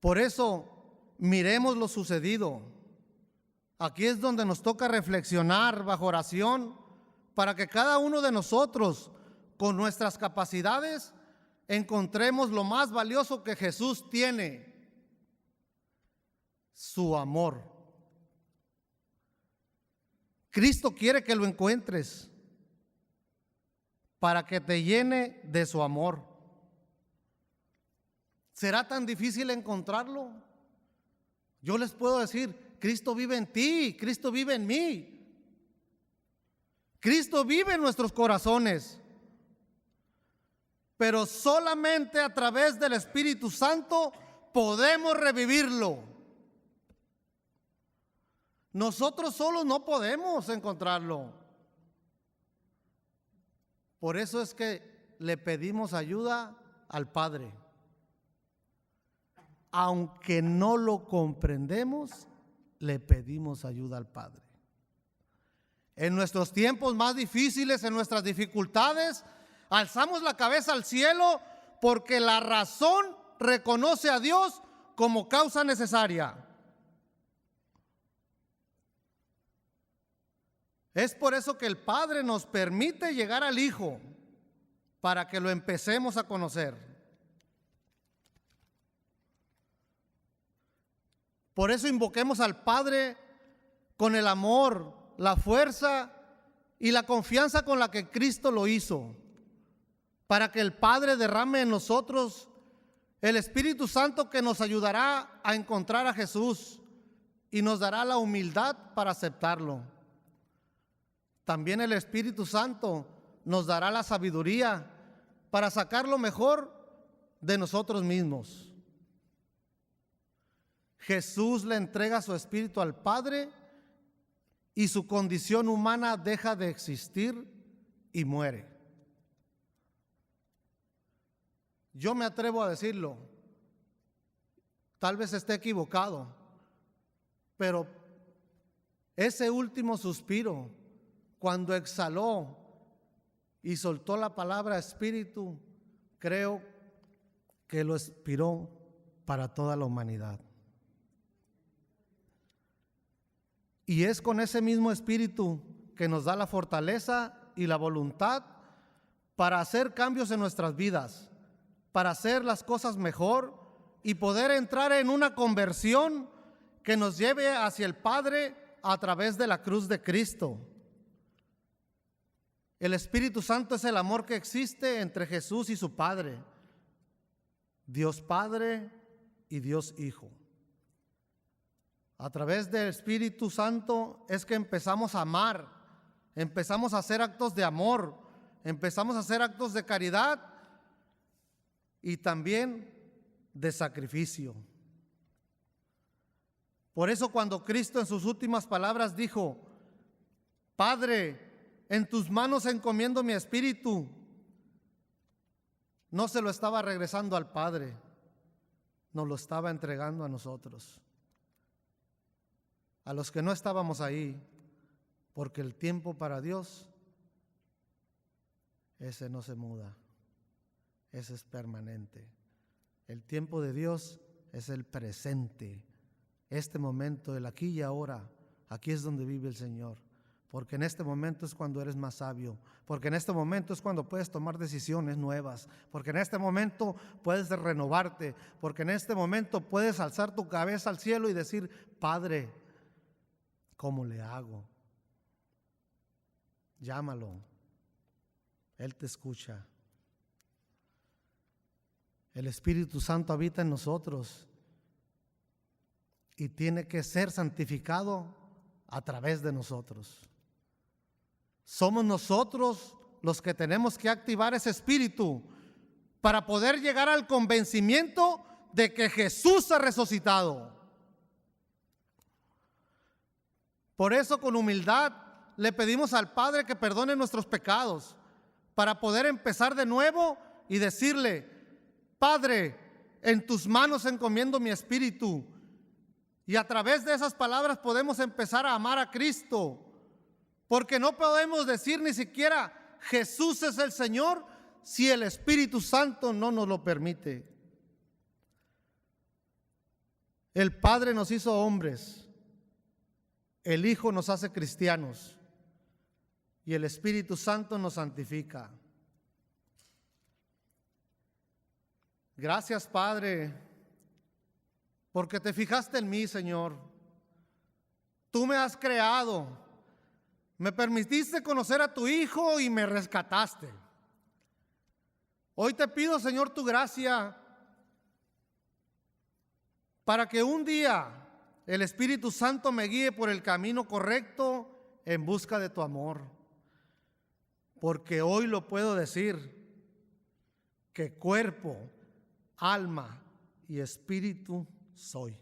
Por eso miremos lo sucedido. Aquí es donde nos toca reflexionar bajo oración para que cada uno de nosotros, con nuestras capacidades, encontremos lo más valioso que Jesús tiene: su amor. Cristo quiere que lo encuentres para que te llene de su amor. ¿Será tan difícil encontrarlo? Yo les puedo decir, Cristo vive en ti, Cristo vive en mí. Cristo vive en nuestros corazones. Pero solamente a través del Espíritu Santo podemos revivirlo. Nosotros solos no podemos encontrarlo. Por eso es que le pedimos ayuda al Padre. Aunque no lo comprendemos, le pedimos ayuda al Padre. En nuestros tiempos más difíciles, en nuestras dificultades, alzamos la cabeza al cielo porque la razón reconoce a Dios como causa necesaria. Es por eso que el Padre nos permite llegar al Hijo, para que lo empecemos a conocer. Por eso invoquemos al Padre con el amor, la fuerza y la confianza con la que Cristo lo hizo, para que el Padre derrame en nosotros el Espíritu Santo que nos ayudará a encontrar a Jesús y nos dará la humildad para aceptarlo. También el Espíritu Santo nos dará la sabiduría para sacar lo mejor de nosotros mismos. Jesús le entrega su Espíritu al Padre y su condición humana deja de existir y muere. Yo me atrevo a decirlo, tal vez esté equivocado, pero ese último suspiro, cuando exhaló y soltó la palabra espíritu, creo que lo expiró para toda la humanidad. Y es con ese mismo espíritu que nos da la fortaleza y la voluntad para hacer cambios en nuestras vidas, para hacer las cosas mejor y poder entrar en una conversión que nos lleve hacia el Padre a través de la cruz de Cristo. El Espíritu Santo es el amor que existe entre Jesús y su Padre, Dios Padre y Dios Hijo. A través del Espíritu Santo es que empezamos a amar, empezamos a hacer actos de amor, empezamos a hacer actos de caridad y también de sacrificio. Por eso cuando Cristo en sus últimas palabras dijo: Padre, en tus manos encomiendo mi espíritu, no se lo estaba regresando al Padre, nos lo estaba entregando a nosotros, a los que no estábamos ahí, porque el tiempo para Dios, ese no se muda, ese es permanente. El tiempo de Dios es el presente, este momento, el aquí y ahora. Aquí es donde vive el Señor. Porque en este momento es cuando eres más sabio, porque en este momento es cuando puedes tomar decisiones nuevas, porque en este momento puedes renovarte, porque en este momento puedes alzar tu cabeza al cielo y decir: Padre, ¿cómo le hago? Llámalo, Él te escucha. El Espíritu Santo habita en nosotros y tiene que ser santificado a través de nosotros. Somos nosotros los que tenemos que activar ese espíritu para poder llegar al convencimiento de que Jesús ha resucitado. Por eso, con humildad, le pedimos al Padre que perdone nuestros pecados, para poder empezar de nuevo y decirle: Padre, en tus manos encomiendo mi espíritu. Y a través de esas palabras podemos empezar a amar a Cristo, Porque no podemos decir ni siquiera Jesús es el Señor si el Espíritu Santo no nos lo permite. El Padre nos hizo hombres, el Hijo nos hace cristianos y el Espíritu Santo nos santifica. Gracias, Padre, porque te fijaste en mí, Señor. Tú me has creado, me permitiste conocer a tu Hijo y me rescataste. Hoy te pido, Señor, tu gracia para que un día el Espíritu Santo me guíe por el camino correcto en busca de tu amor. Porque hoy lo puedo decir, que cuerpo, alma y espíritu soy.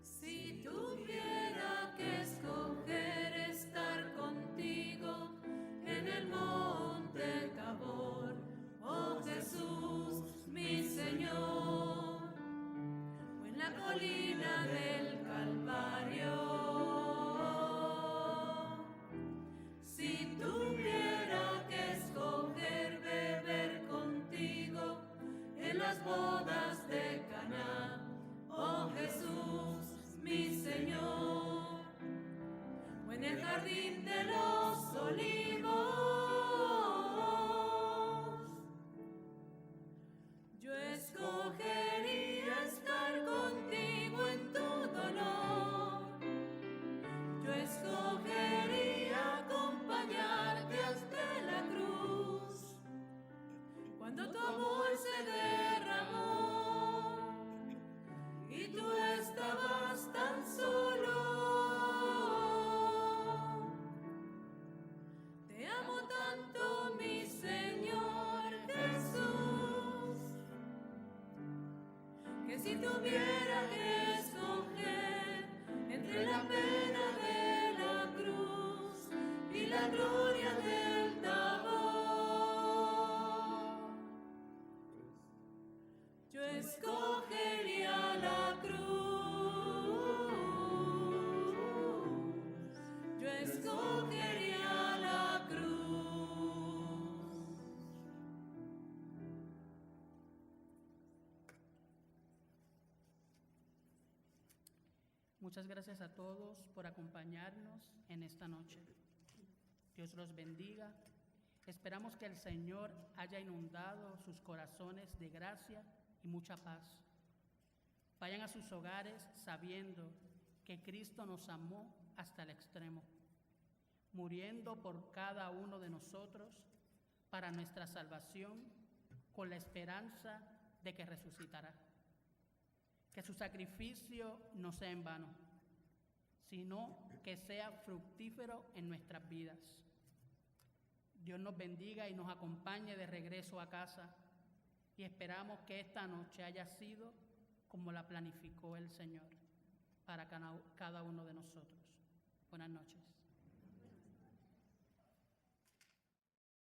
Si tuviera que escoger estar contigo en el monte Tabor, oh Jesús, mi Señor, o en la colina del Calvario. Si tuviera que escoger beber contigo en las bodas de Caná, oh Jesús, mi Señor, o en el jardín de los olivos, yo escogería estar contigo en tu dolor, yo escogería acompañarte hasta la cruz, cuando tu amor se derramó y tú estabas tan solo. Te amo tanto, mi Señor Jesús, que si tuviera que escoger entre la pena de la cruz y la gloria del Tabor, yo escogería la cruz. Yo escogería la cruz. Muchas gracias a todos por acompañarnos en esta noche. Dios los bendiga. Esperamos que el Señor haya inundado sus corazones de gracia y mucha paz. Vayan a sus hogares sabiendo que Cristo nos amó hasta el extremo, muriendo por cada uno de nosotros para nuestra salvación, con la esperanza de que resucitará. Que su sacrificio no sea en vano, sino que sea fructífero en nuestras vidas. Dios nos bendiga y nos acompañe de regreso a casa, y esperamos que esta noche haya sido como la planificó el Señor para cada uno de nosotros. Buenas noches.